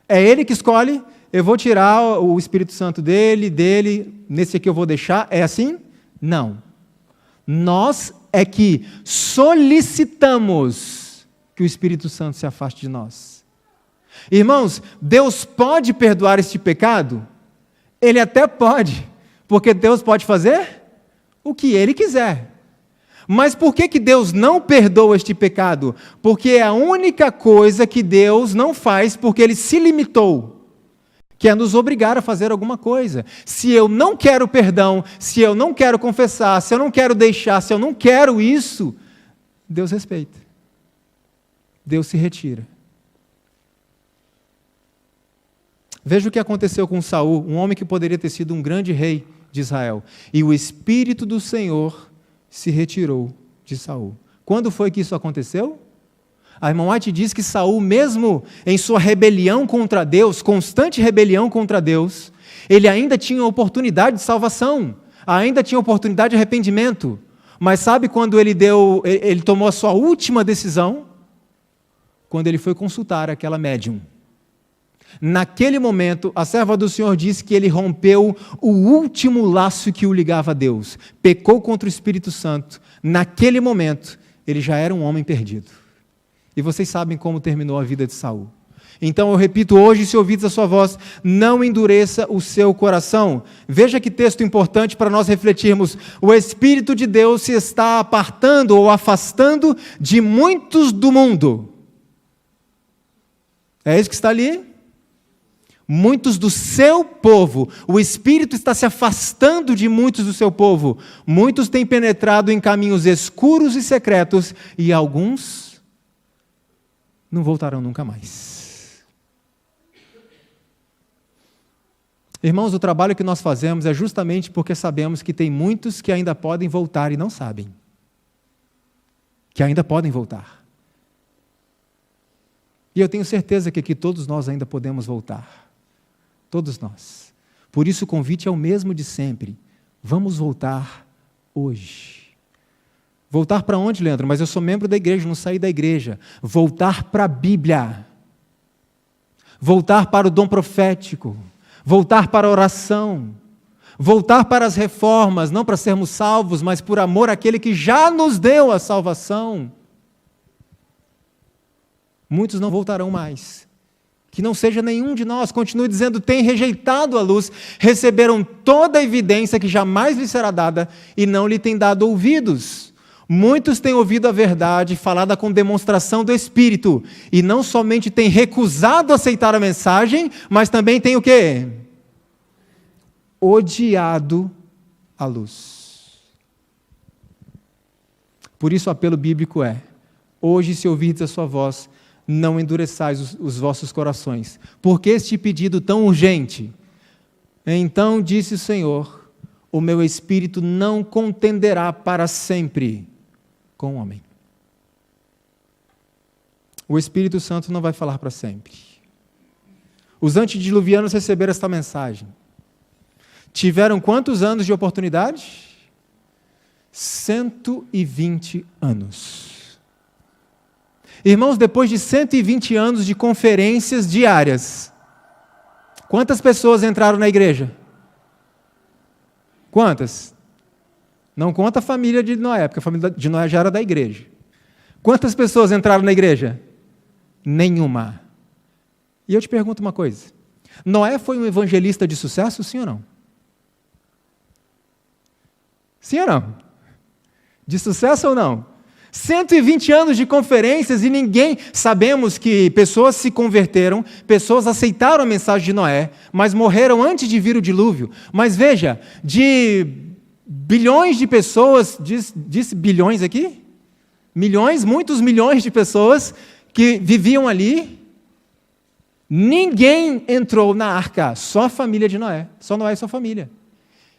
É Ele que escolhe, eu vou tirar o Espírito Santo dele, nesse aqui eu vou deixar, é assim? Não. Nós é que solicitamos que o Espírito Santo se afaste de nós. Irmãos, Deus pode perdoar este pecado? Ele até pode, porque Deus pode fazer o que Ele quiser. Mas por que Deus não perdoa este pecado? Porque é a única coisa que Deus não faz porque Ele se limitou, que é nos obrigar a fazer alguma coisa. Se eu não quero perdão, se eu não quero confessar, se eu não quero deixar, se eu não quero isso, Deus respeita. Deus se retira. Veja o que aconteceu com Saul, um homem que poderia ter sido um grande rei de Israel. E o Espírito do Senhor se retirou de Saul. Quando foi que isso aconteceu? A irmã White diz que Saul, mesmo em sua rebelião contra Deus, constante rebelião contra Deus, ele ainda tinha oportunidade de salvação, ainda tinha oportunidade de arrependimento. Mas sabe quando ele tomou a sua última decisão? Quando ele foi consultar aquela médium. Naquele momento, a serva do Senhor disse que ele rompeu o último laço que o ligava a Deus. Pecou contra o Espírito Santo. Naquele momento, ele já era um homem perdido. E vocês sabem como terminou a vida de Saul. Então eu repito hoje, se ouvides a sua voz, não endureça o seu coração. Veja que texto importante para nós refletirmos. O Espírito de Deus se está apartando ou afastando de muitos do mundo. É isso que está ali? Muitos do seu povo. O Espírito está se afastando de muitos do seu povo. Muitos têm penetrado em caminhos escuros e secretos, e alguns não voltarão nunca mais. Irmãos, o trabalho que nós fazemos é justamente porque sabemos que tem muitos que ainda podem voltar e não sabem. Que ainda podem voltar. E eu tenho certeza que aqui todos nós ainda podemos voltar. Todos nós. Por isso o convite é o mesmo de sempre. Vamos voltar hoje. Voltar para onde, Leandro? Mas eu sou membro da igreja, não saí da igreja. Voltar para a Bíblia. Voltar para o dom profético. Voltar para a oração. Voltar para as reformas, não para sermos salvos, mas por amor àquele que já nos deu a salvação. Muitos não voltarão mais. Que não seja nenhum de nós, continue dizendo, tem rejeitado a luz, receberam toda a evidência que jamais lhe será dada e não lhe tem dado ouvidos. Muitos têm ouvido a verdade falada com demonstração do Espírito e não somente têm recusado aceitar a mensagem, mas também têm o quê? Odiado a luz. Por isso o apelo bíblico é, hoje se ouvirdes a sua voz, não endureçais os vossos corações. Por que este pedido tão urgente? Então disse o Senhor, o meu espírito não contenderá para sempre com o homem. O Espírito Santo não vai falar para sempre. Os antediluvianos receberam esta mensagem. Tiveram quantos anos de oportunidade? 120 anos. Irmãos, depois de 120 anos de conferências diárias, quantas pessoas entraram na igreja? Quantas? Não conta a família de Noé, porque a família de Noé já era da igreja. Quantas pessoas entraram na igreja? Nenhuma. E eu te pergunto uma coisa. Noé foi um evangelista de sucesso, sim ou não? Sim ou não? De sucesso ou não? 120 anos de conferências e ninguém... Sabemos que pessoas se converteram, pessoas aceitaram a mensagem de Noé, mas morreram antes de vir o dilúvio. Mas veja, de bilhões de pessoas, disse bilhões aqui? Milhões, muitos milhões de pessoas que viviam ali, ninguém entrou na arca, só a família de Noé, só Noé e sua família.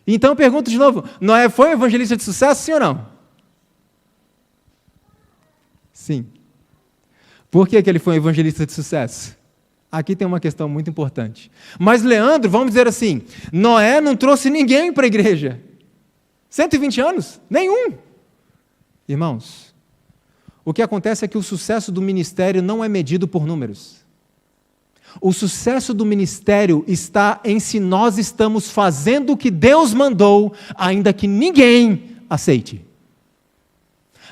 Então eu pergunto de novo, Noé foi um evangelista de sucesso, sim ou não? Sim. Por que ele foi um evangelista de sucesso? Aqui tem uma questão muito importante. Mas Leandro, vamos dizer assim, Noé não trouxe ninguém para a igreja. 120 anos? Nenhum. Irmãos, o que acontece é que o sucesso do ministério não é medido por números. O sucesso do ministério está em se nós estamos fazendo o que Deus mandou, ainda que ninguém aceite.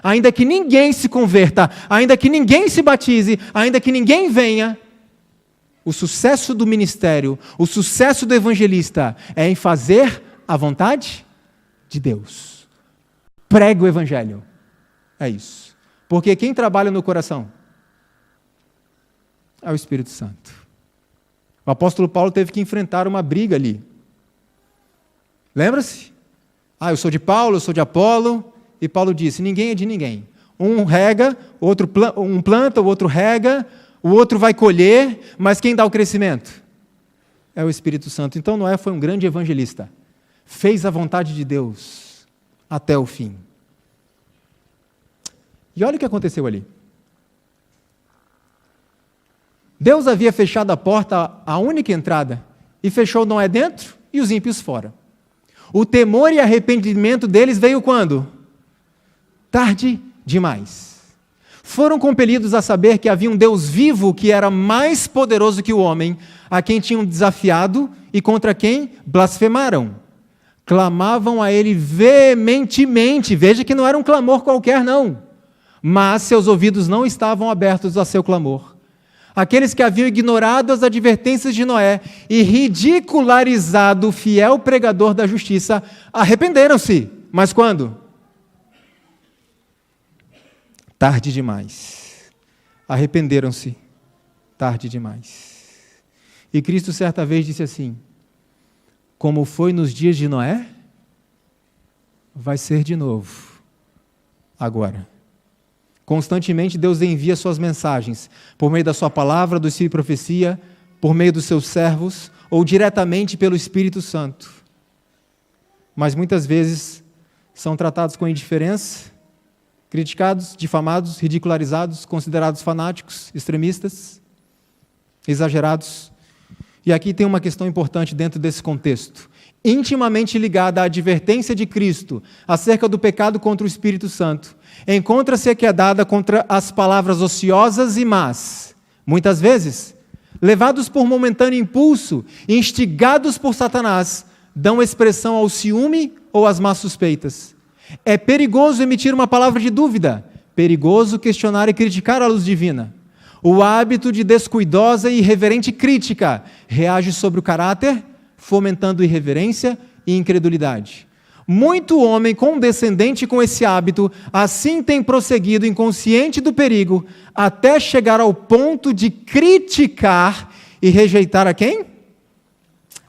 ainda que ninguém se converta, ainda que ninguém se batize, ainda que ninguém venha, o sucesso do ministério, o sucesso do evangelista é em fazer a vontade de Deus. Prega o evangelho. É isso. Porque quem trabalha no coração é o Espírito Santo. O apóstolo Paulo teve que enfrentar uma briga ali. Lembra-se? Eu sou de Paulo, eu sou de Apolo. E Paulo disse, ninguém é de ninguém. Um rega, um planta, o outro rega, o outro vai colher, mas quem dá o crescimento? É o Espírito Santo. Então Noé foi um grande evangelista. Fez a vontade de Deus até o fim. E olha o que aconteceu ali. Deus havia fechado a porta, a única entrada, e fechou Noé dentro e os ímpios fora. O temor e arrependimento deles veio quando? Tarde demais. Foram compelidos a saber que havia um Deus vivo que era mais poderoso que o homem, a quem tinham desafiado e contra quem blasfemaram. Clamavam a ele veementemente, veja que não era um clamor qualquer não, mas seus ouvidos não estavam abertos a seu clamor. Aqueles que haviam ignorado as advertências de Noé e ridicularizado o fiel pregador da justiça, arrependeram-se. Mas quando? Tarde demais. Arrependeram-se. Tarde demais. E Cristo certa vez disse assim, como foi nos dias de Noé, vai ser de novo, agora. Constantemente Deus envia suas mensagens, por meio da sua palavra, do Espírito de profecia, por meio dos seus servos, ou diretamente pelo Espírito Santo. Mas muitas vezes são tratados com indiferença, criticados, difamados, ridicularizados, considerados fanáticos, extremistas, exagerados. E aqui tem uma questão importante dentro desse contexto, intimamente ligada à advertência de Cristo acerca do pecado contra o Espírito Santo. Encontra-se a que é dada contra as palavras ociosas e más, muitas vezes, levados por momentâneo impulso, instigados por Satanás, dão expressão ao ciúme ou às más suspeitas. É perigoso emitir uma palavra de dúvida, perigoso questionar e criticar a luz divina. O hábito de descuidosa e irreverente crítica reage sobre o caráter, fomentando irreverência e incredulidade. Muito homem condescendente com esse hábito, assim tem prosseguido inconsciente do perigo, até chegar ao ponto de criticar e rejeitar a quem?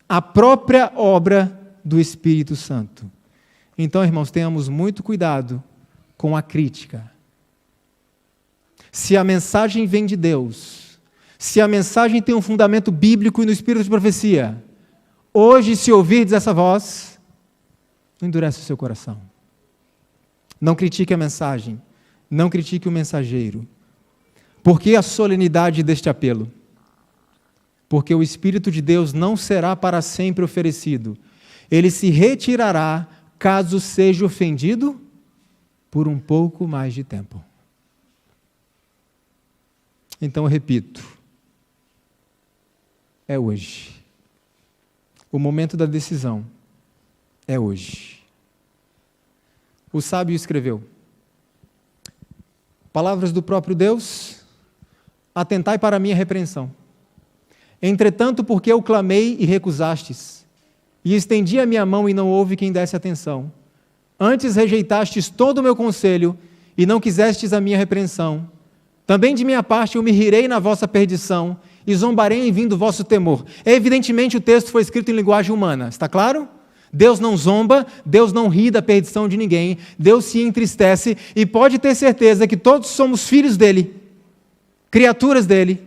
A própria obra do Espírito Santo. Então, irmãos, tenhamos muito cuidado com a crítica. Se a mensagem vem de Deus, se a mensagem tem um fundamento bíblico e no espírito de profecia, hoje, se ouvirdes essa voz, não endurece o seu coração. Não critique a mensagem, não critique o mensageiro. Por que a solenidade deste apelo? Porque o Espírito de Deus não será para sempre oferecido. Ele se retirará caso seja ofendido por um pouco mais de tempo. Então, eu repito, é hoje. O momento da decisão é hoje. O sábio escreveu, palavras do próprio Deus, atentai para a minha repreensão. Entretanto, porque eu clamei e recusastes, e estendi a minha mão e não houve quem desse atenção. Antes rejeitastes todo o meu conselho e não quisestes a minha repreensão. Também de minha parte eu me rirei na vossa perdição e zombarei em vindo o vosso temor. Evidentemente o texto foi escrito em linguagem humana, está claro? Deus não zomba, Deus não ri da perdição de ninguém, Deus se entristece e pode ter certeza que todos somos filhos dele, criaturas dele,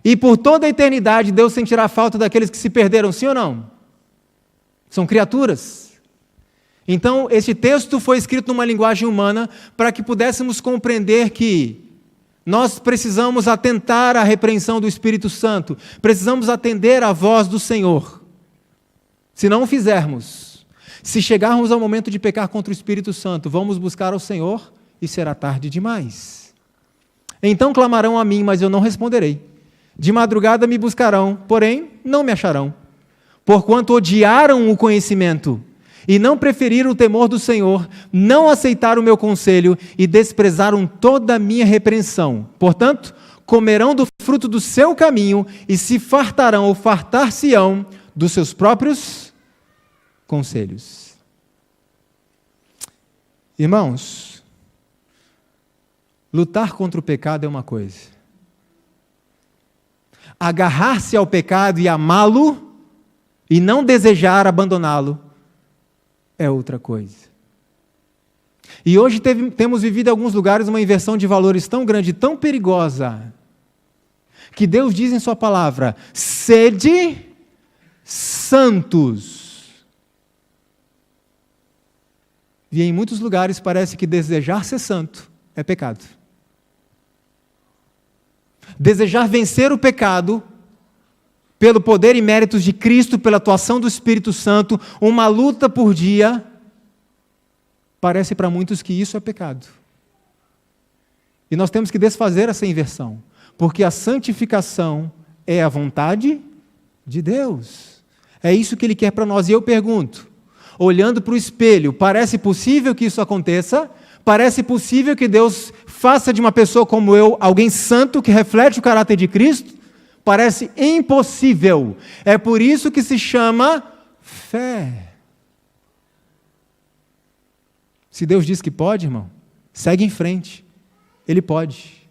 e por toda a eternidade Deus sentirá falta daqueles que se perderam, sim ou não? São criaturas. Então, esse texto foi escrito numa linguagem humana para que pudéssemos compreender que nós precisamos atentar à repreensão do Espírito Santo, precisamos atender à voz do Senhor. Se não o fizermos, se chegarmos ao momento de pecar contra o Espírito Santo, vamos buscar ao Senhor e será tarde demais. Então clamarão a mim, mas eu não responderei. De madrugada me buscarão, porém não me acharão. Porquanto odiaram o conhecimento e não preferiram o temor do Senhor, não aceitaram o meu conselho e desprezaram toda a minha repreensão. Portanto, comerão do fruto do seu caminho e se fartarão ou fartar-se-ão dos seus próprios conselhos. Irmãos, lutar contra o pecado é uma coisa. Agarrar-se ao pecado e amá-lo e não desejar abandoná-lo é outra coisa. E hoje temos vivido em alguns lugares uma inversão de valores tão grande, tão perigosa, que Deus diz em sua palavra: sede santos. E em muitos lugares parece que desejar ser santo é pecado. Desejar vencer o pecado pelo poder e méritos de Cristo, pela atuação do Espírito Santo, uma luta por dia, parece para muitos que isso é pecado. E nós temos que desfazer essa inversão, porque a santificação é a vontade de Deus. É isso que Ele quer para nós. E eu pergunto, olhando para o espelho, parece possível que isso aconteça? Parece possível que Deus faça de uma pessoa como eu alguém santo que reflete o caráter de Cristo? Parece impossível. É por isso que se chama fé. Se Deus diz que pode, irmão, segue em frente. Ele pode.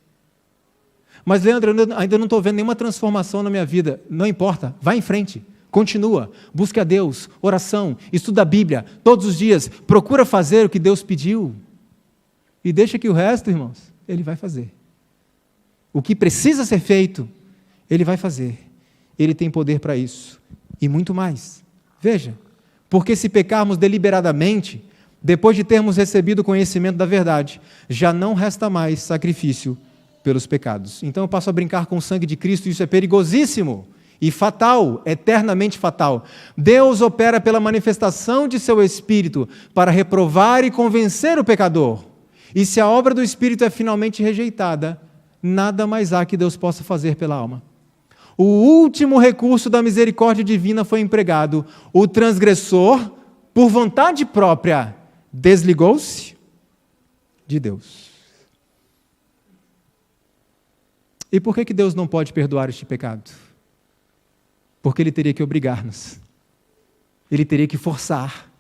Mas, Leandro, eu ainda não estou vendo nenhuma transformação na minha vida. Não importa, vai em frente. Continua, busque a Deus, oração, estuda a Bíblia todos os dias, procura fazer o que Deus pediu. E deixa que o resto, irmãos, Ele vai fazer. O que precisa ser feito, Ele vai fazer. Ele tem poder para isso. E muito mais. Veja, porque se pecarmos deliberadamente, depois de termos recebido o conhecimento da verdade, já não resta mais sacrifício pelos pecados. Então eu passo a brincar com o sangue de Cristo, e isso é perigosíssimo e fatal, eternamente fatal. Deus opera pela manifestação de seu Espírito para reprovar e convencer o pecador. E se a obra do Espírito é finalmente rejeitada, nada mais há que Deus possa fazer pela alma. O último recurso da misericórdia divina foi empregado. O transgressor, por vontade própria, desligou-se de Deus. E por que Deus não pode perdoar este pecado? Porque Ele teria que obrigar-nos. Ele teria que forçar.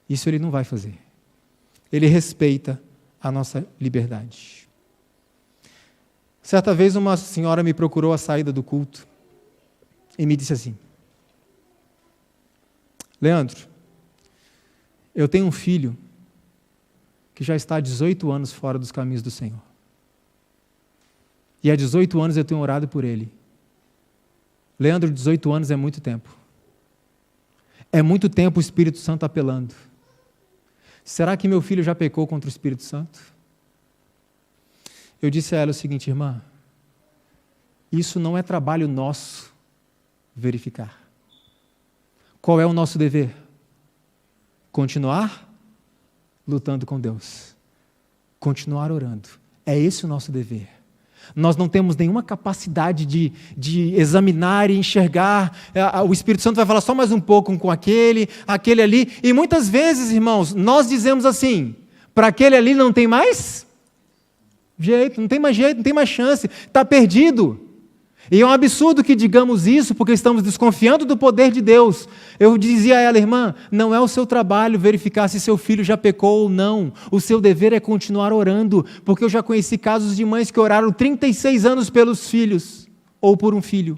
Isso Ele não vai fazer. Ele respeita a nossa liberdade. Certa vez uma senhora me procurou à saída do culto e me disse assim: Leandro, eu tenho um filho que já está há 18 anos fora dos caminhos do Senhor. E há 18 anos eu tenho orado por ele. Leandro, 18 anos é muito tempo. É muito tempo o Espírito Santo apelando. Será que meu filho já pecou contra o Espírito Santo? Eu disse a ela o seguinte: irmã, isso não é trabalho nosso verificar. Qual é o nosso dever? Continuar lutando com Deus. Continuar orando. É esse o nosso dever. Nós não temos nenhuma capacidade de examinar e enxergar. O Espírito Santo vai falar só mais um pouco com aquele ali. E muitas vezes, irmãos, nós dizemos assim: para aquele ali não tem mais jeito, não tem mais chance, está perdido. E é um absurdo que digamos isso, porque estamos desconfiando do poder de Deus. Eu dizia a ela: irmã, não é o seu trabalho verificar se seu filho já pecou ou não. O seu dever é continuar orando, porque eu já conheci casos de mães que oraram 36 anos pelos filhos, ou por um filho,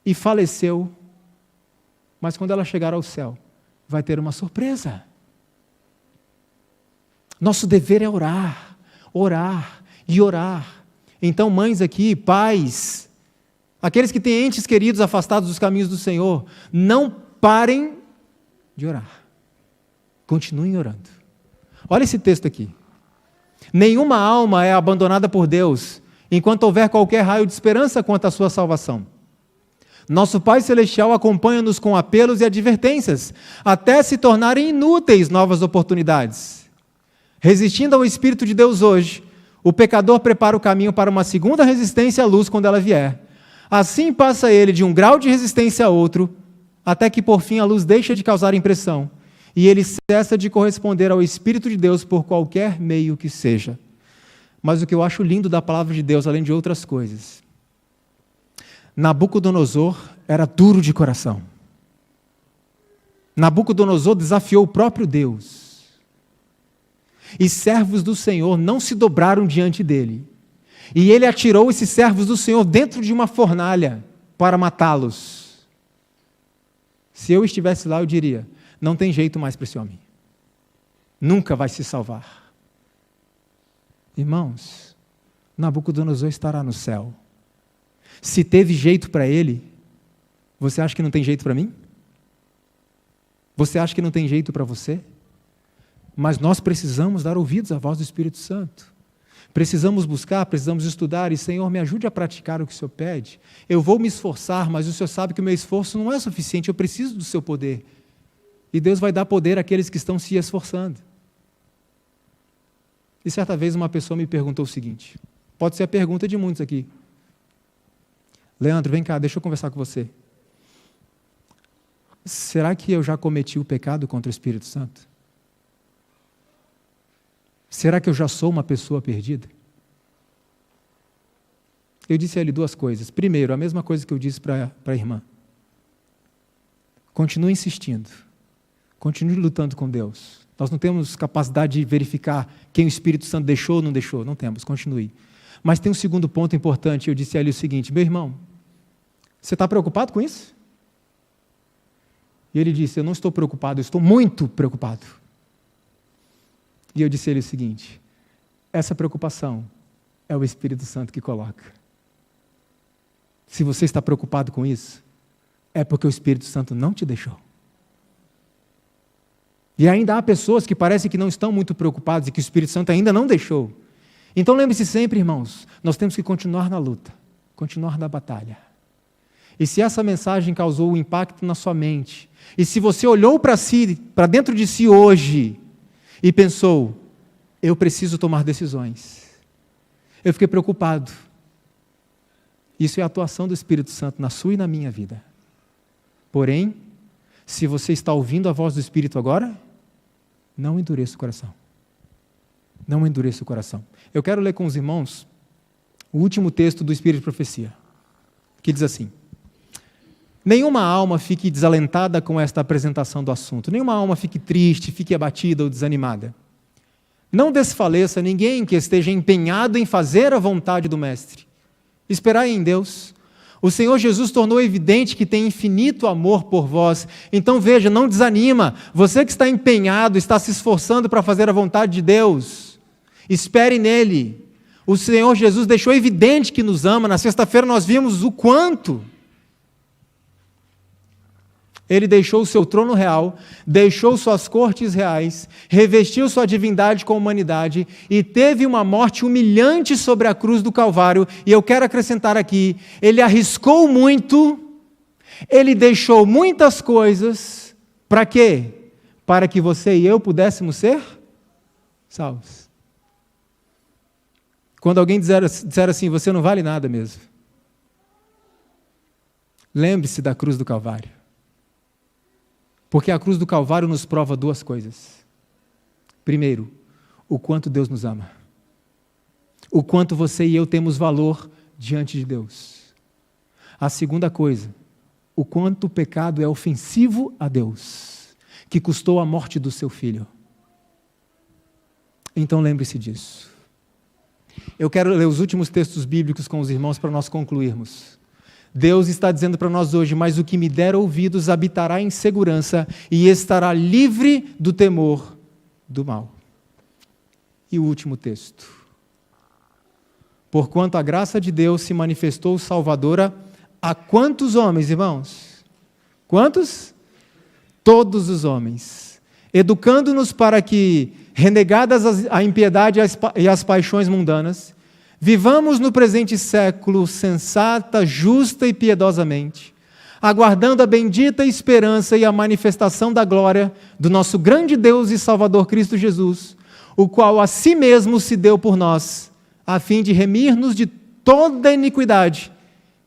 e faleceu. Mas quando ela chegar ao céu, vai ter uma surpresa. Nosso dever é orar, orar e orar. Então, mães aqui, pais, aqueles que têm entes queridos afastados dos caminhos do Senhor, não parem de orar. Continuem orando. Olha esse texto aqui. Nenhuma alma é abandonada por Deus, enquanto houver qualquer raio de esperança quanto à sua salvação. Nosso Pai Celestial acompanha-nos com apelos e advertências, até se tornarem inúteis novas oportunidades. Resistindo ao Espírito de Deus hoje, o pecador prepara o caminho para uma segunda resistência à luz quando ela vier. Assim passa ele de um grau de resistência a outro, até que por fim a luz deixa de causar impressão, e ele cessa de corresponder ao Espírito de Deus por qualquer meio que seja. Mas o que eu acho lindo da palavra de Deus, além de outras coisas, Nabucodonosor era duro de coração. Nabucodonosor desafiou o próprio Deus. E servos do Senhor não se dobraram diante dele. E ele atirou esses servos do Senhor dentro de uma fornalha para matá-los. Se eu estivesse lá, eu diria, não tem jeito mais para esse homem. Nunca vai se salvar. Irmãos, Nabucodonosor estará no céu. Se teve jeito para ele, você acha que não tem jeito para mim? Você acha que não tem jeito para você? Mas nós precisamos dar ouvidos à voz do Espírito Santo. Precisamos buscar, precisamos estudar, e Senhor, me ajude a praticar o que o Senhor pede. Eu vou me esforçar, mas o Senhor sabe que o meu esforço não é suficiente, eu preciso do seu poder. E Deus vai dar poder àqueles que estão se esforçando. E certa vez uma pessoa me perguntou o seguinte, pode ser a pergunta de muitos aqui. Leandro, vem cá, deixa eu conversar com você. Será que eu já cometi o pecado contra o Espírito Santo? Será que eu já sou uma pessoa perdida? Eu disse a ele duas coisas. Primeiro, a mesma coisa que eu disse para a irmã. Continue insistindo. Continue lutando com Deus. Nós não temos capacidade de verificar quem o Espírito Santo deixou ou não deixou. Não temos, continue. Mas tem um segundo ponto importante. Eu disse a ele o seguinte, meu irmão, você está preocupado com isso? E ele disse, eu não estou preocupado, eu estou muito preocupado. E eu disse a ele o seguinte, essa preocupação é o Espírito Santo que coloca. Se você está preocupado com isso, é porque o Espírito Santo não te deixou. E ainda há pessoas que parecem que não estão muito preocupadas e que o Espírito Santo ainda não deixou. Então lembre-se sempre, irmãos, nós temos que continuar na luta, continuar na batalha. E se essa mensagem causou um impacto na sua mente, e se você olhou para si, para dentro de si hoje, e pensou, eu preciso tomar decisões. Eu fiquei preocupado. Isso é a atuação do Espírito Santo na sua e na minha vida. Porém, se você está ouvindo a voz do Espírito agora, não endureça o coração. Não endureça o coração. Eu quero ler com os irmãos o último texto do Espírito de Profecia, que diz assim, nenhuma alma fique desalentada com esta apresentação do assunto. Nenhuma alma fique triste, fique abatida ou desanimada. Não desfaleça ninguém que esteja empenhado em fazer a vontade do Mestre. Esperai em Deus. O Senhor Jesus tornou evidente que tem infinito amor por vós. Então veja, não desanima. Você que está empenhado, está se esforçando para fazer a vontade de Deus, espere nele. O Senhor Jesus deixou evidente que nos ama. Na sexta-feira nós vimos o quanto. Ele deixou o seu trono real, deixou suas cortes reais, revestiu sua divindade com a humanidade e teve uma morte humilhante sobre a cruz do Calvário. E eu quero acrescentar aqui, ele arriscou muito, ele deixou muitas coisas, para quê? Para que você e eu pudéssemos ser salvos. Quando alguém disser assim, você não vale nada mesmo. Lembre-se da cruz do Calvário. Porque a cruz do Calvário nos prova duas coisas. Primeiro, o quanto Deus nos ama. O quanto você e eu temos valor diante de Deus. A segunda coisa, o quanto o pecado é ofensivo a Deus, que custou a morte do seu filho. Então lembre-se disso. Eu quero ler os últimos textos bíblicos com os irmãos para nós concluirmos. Deus está dizendo para nós hoje, mas o que me der ouvidos habitará em segurança e estará livre do temor do mal. E o último texto. Porquanto a graça de Deus se manifestou salvadora a quantos homens, irmãos? Quantos? Todos os homens. Educando-nos para que, renegadas a impiedade e as paixões mundanas, vivamos no presente século sensata, justa e piedosamente, aguardando a bendita esperança e a manifestação da glória do nosso grande Deus e Salvador Cristo Jesus, o qual a si mesmo se deu por nós, a fim de remir-nos de toda iniquidade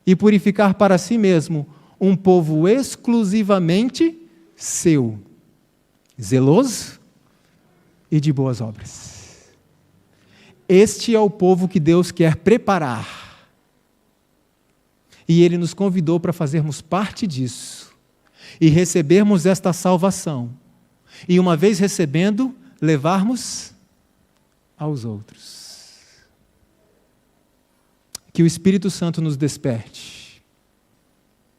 e purificar para si mesmo um povo exclusivamente seu, zeloso e de boas obras. Este é o povo que Deus quer preparar. E Ele nos convidou para fazermos parte disso e recebermos esta salvação. E uma vez recebendo, levarmos aos outros. Que o Espírito Santo nos desperte.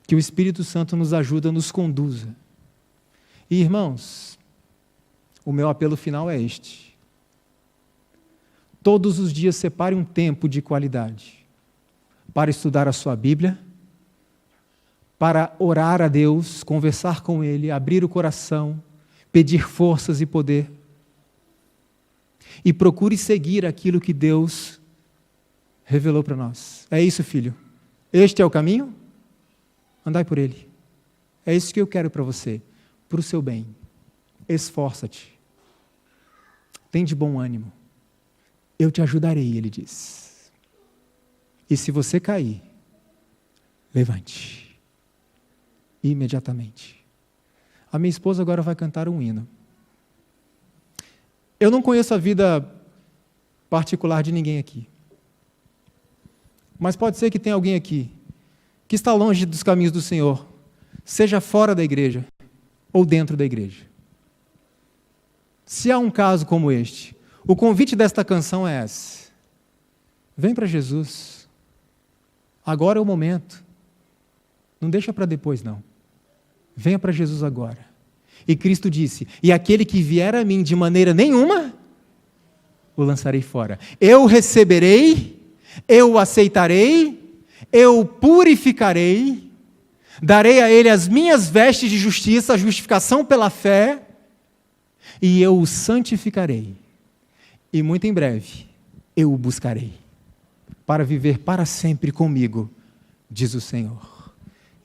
Que o Espírito Santo nos ajude, nos conduza. E, irmãos, o meu apelo final é este. Todos os dias separe um tempo de qualidade para estudar a sua Bíblia, para orar a Deus, conversar com Ele, abrir o coração, pedir forças e poder. E procure seguir aquilo que Deus revelou para nós. É isso, filho. Este é o caminho? Andai por ele. É isso que eu quero para você, para o seu bem. Esforça-te. Tem de bom ânimo. Eu te ajudarei, ele diz. E se você cair, levante. Imediatamente. A minha esposa agora vai cantar um hino. Eu não conheço a vida particular de ninguém aqui. Mas pode ser que tenha alguém aqui que está longe dos caminhos do Senhor, seja fora da igreja ou dentro da igreja. Se há um caso como este, o convite desta canção é esse. Vem para Jesus. Agora é o momento. Não deixa para depois, não. Venha para Jesus agora. E Cristo disse, e aquele que vier a mim de maneira nenhuma, o lançarei fora. Eu receberei, eu o aceitarei, eu o purificarei, darei a ele as minhas vestes de justiça, a justificação pela fé, e eu o santificarei. E muito em breve, eu o buscarei, para viver para sempre comigo, diz o Senhor.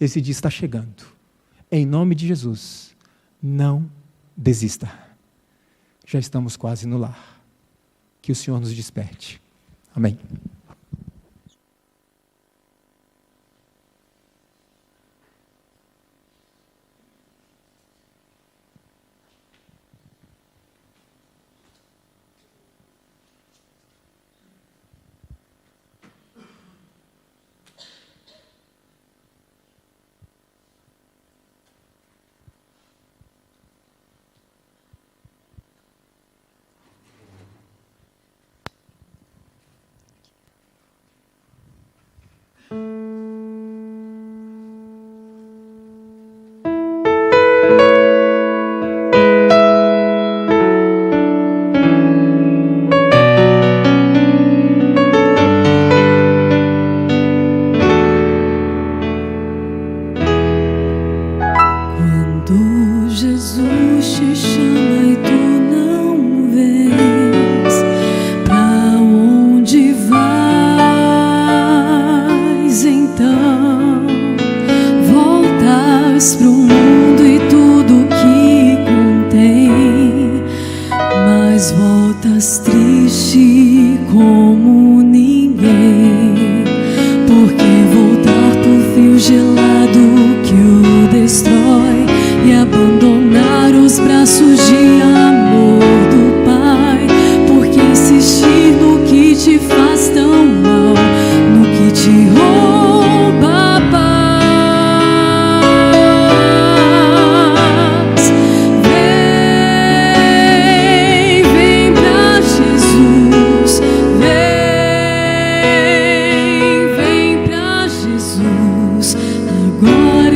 Esse dia está chegando. Em nome de Jesus, não desista. Já estamos quase no lar. Que o Senhor nos desperte. Amém. Agora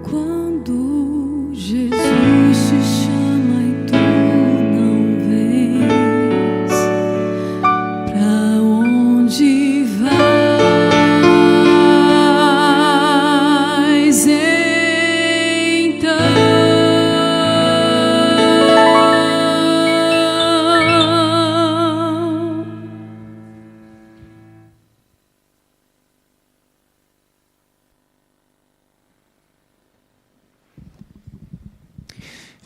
Quando Jesus te chama e tu não vês, pra onde vais então?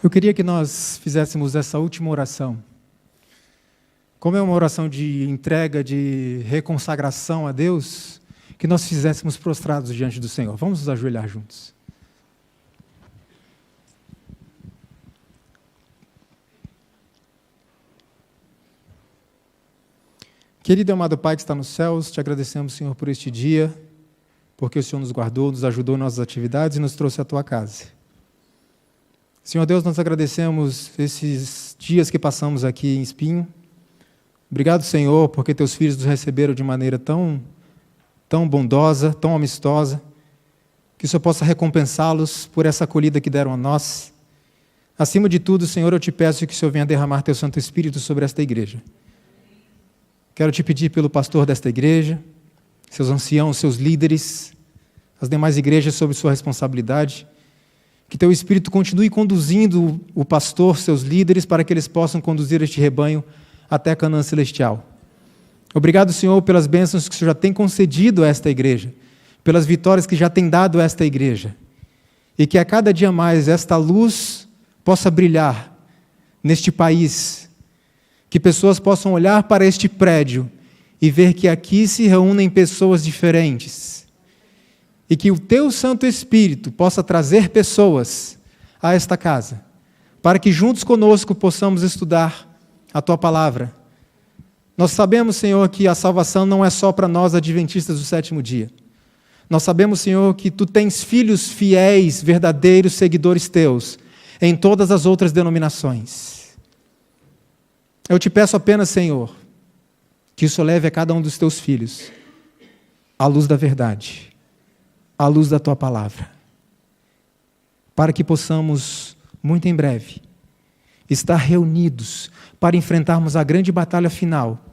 Eu queria que nós fizéssemos essa última oração. Como é uma oração de entrega, de reconsagração a Deus, que nós fizéssemos prostrados diante do Senhor. Vamos nos ajoelhar juntos. Querido e amado Pai que está nos céus, te agradecemos, Senhor, por este dia, porque o Senhor nos guardou, nos ajudou em nossas atividades e nos trouxe à tua casa. Senhor Deus, nós agradecemos esses dias que passamos aqui em Espinho. Obrigado, Senhor, porque teus filhos nos receberam de maneira tão bondosa, tão amistosa, que o Senhor possa recompensá-los por essa acolhida que deram a nós. Acima de tudo, Senhor, eu te peço que o Senhor venha derramar teu Santo Espírito sobre esta igreja. Quero te pedir pelo pastor desta igreja, seus anciãos, seus líderes, as demais igrejas sob sua responsabilidade, que teu Espírito continue conduzindo o pastor, seus líderes, para que eles possam conduzir este rebanho até Canaã celestial. Obrigado, Senhor, pelas bênçãos que o Senhor já tem concedido a esta igreja, pelas vitórias que já tem dado a esta igreja, e que a cada dia mais esta luz possa brilhar neste país, que pessoas possam olhar para este prédio e ver que aqui se reúnem pessoas diferentes, e que o teu Santo Espírito possa trazer pessoas a esta casa, para que juntos conosco possamos estudar a tua palavra. Nós sabemos, Senhor, que a salvação não é só para nós adventistas do sétimo dia. Nós sabemos, Senhor, que tu tens filhos fiéis, verdadeiros seguidores teus, em todas as outras denominações. Eu te peço apenas, Senhor, que isso leve a cada um dos teus filhos à luz da verdade, à luz da tua palavra, para que possamos, muito em breve, estar reunidos para enfrentarmos a grande batalha final,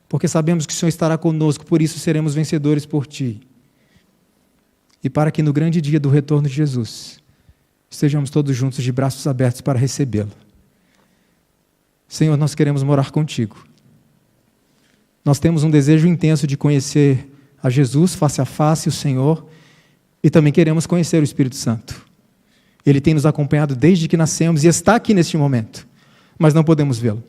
porque sabemos que o Senhor estará conosco, por isso seremos vencedores por ti. E para que no grande dia do retorno de Jesus, estejamos todos juntos de braços abertos para recebê-lo. Senhor, nós queremos morar contigo. Nós temos um desejo intenso de conhecer a Jesus face a face, o Senhor, e também queremos conhecer o Espírito Santo. Ele tem nos acompanhado desde que nascemos e está aqui neste momento, mas não podemos vê-lo.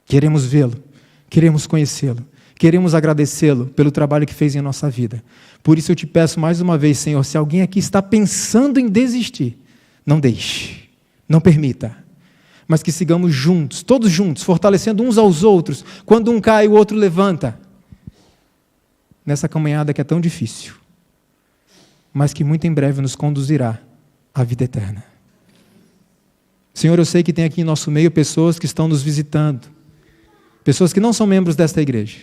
Queremos vê-lo, queremos conhecê-lo, queremos agradecê-lo pelo trabalho que fez em nossa vida. Por isso eu te peço mais uma vez, Senhor, se alguém aqui está pensando em desistir, não deixe, não permita, mas que sigamos juntos, todos juntos, fortalecendo uns aos outros. Quando um cai, o outro levanta, nessa caminhada que é tão difícil, mas que muito em breve nos conduzirá à vida eterna. Senhor, eu sei que tem aqui em nosso meio pessoas que estão nos visitando, pessoas que não são membros desta igreja.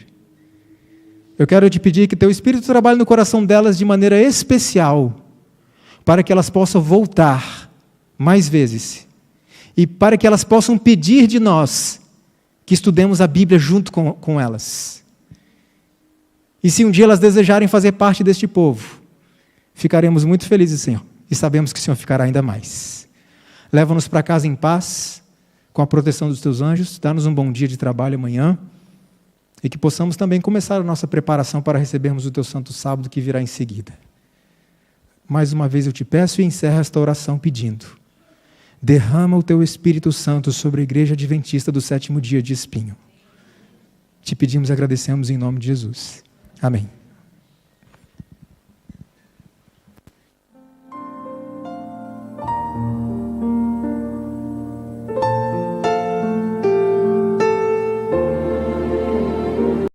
Eu quero te pedir que teu Espírito trabalhe no coração delas de maneira especial, para que elas possam voltar mais vezes, e para que elas possam pedir de nós que estudemos a Bíblia junto com elas. E se um dia elas desejarem fazer parte deste povo, ficaremos muito felizes, Senhor, e sabemos que o Senhor ficará ainda mais. Leva-nos para casa em paz, com a proteção dos teus anjos, dá-nos um bom dia de trabalho amanhã, e que possamos também começar a nossa preparação para recebermos o teu santo sábado que virá em seguida. Mais uma vez eu te peço e encerro esta oração pedindo: derrama o teu Espírito Santo sobre a igreja adventista do sétimo dia de Espinho. Te pedimos e agradecemos em nome de Jesus. Amém.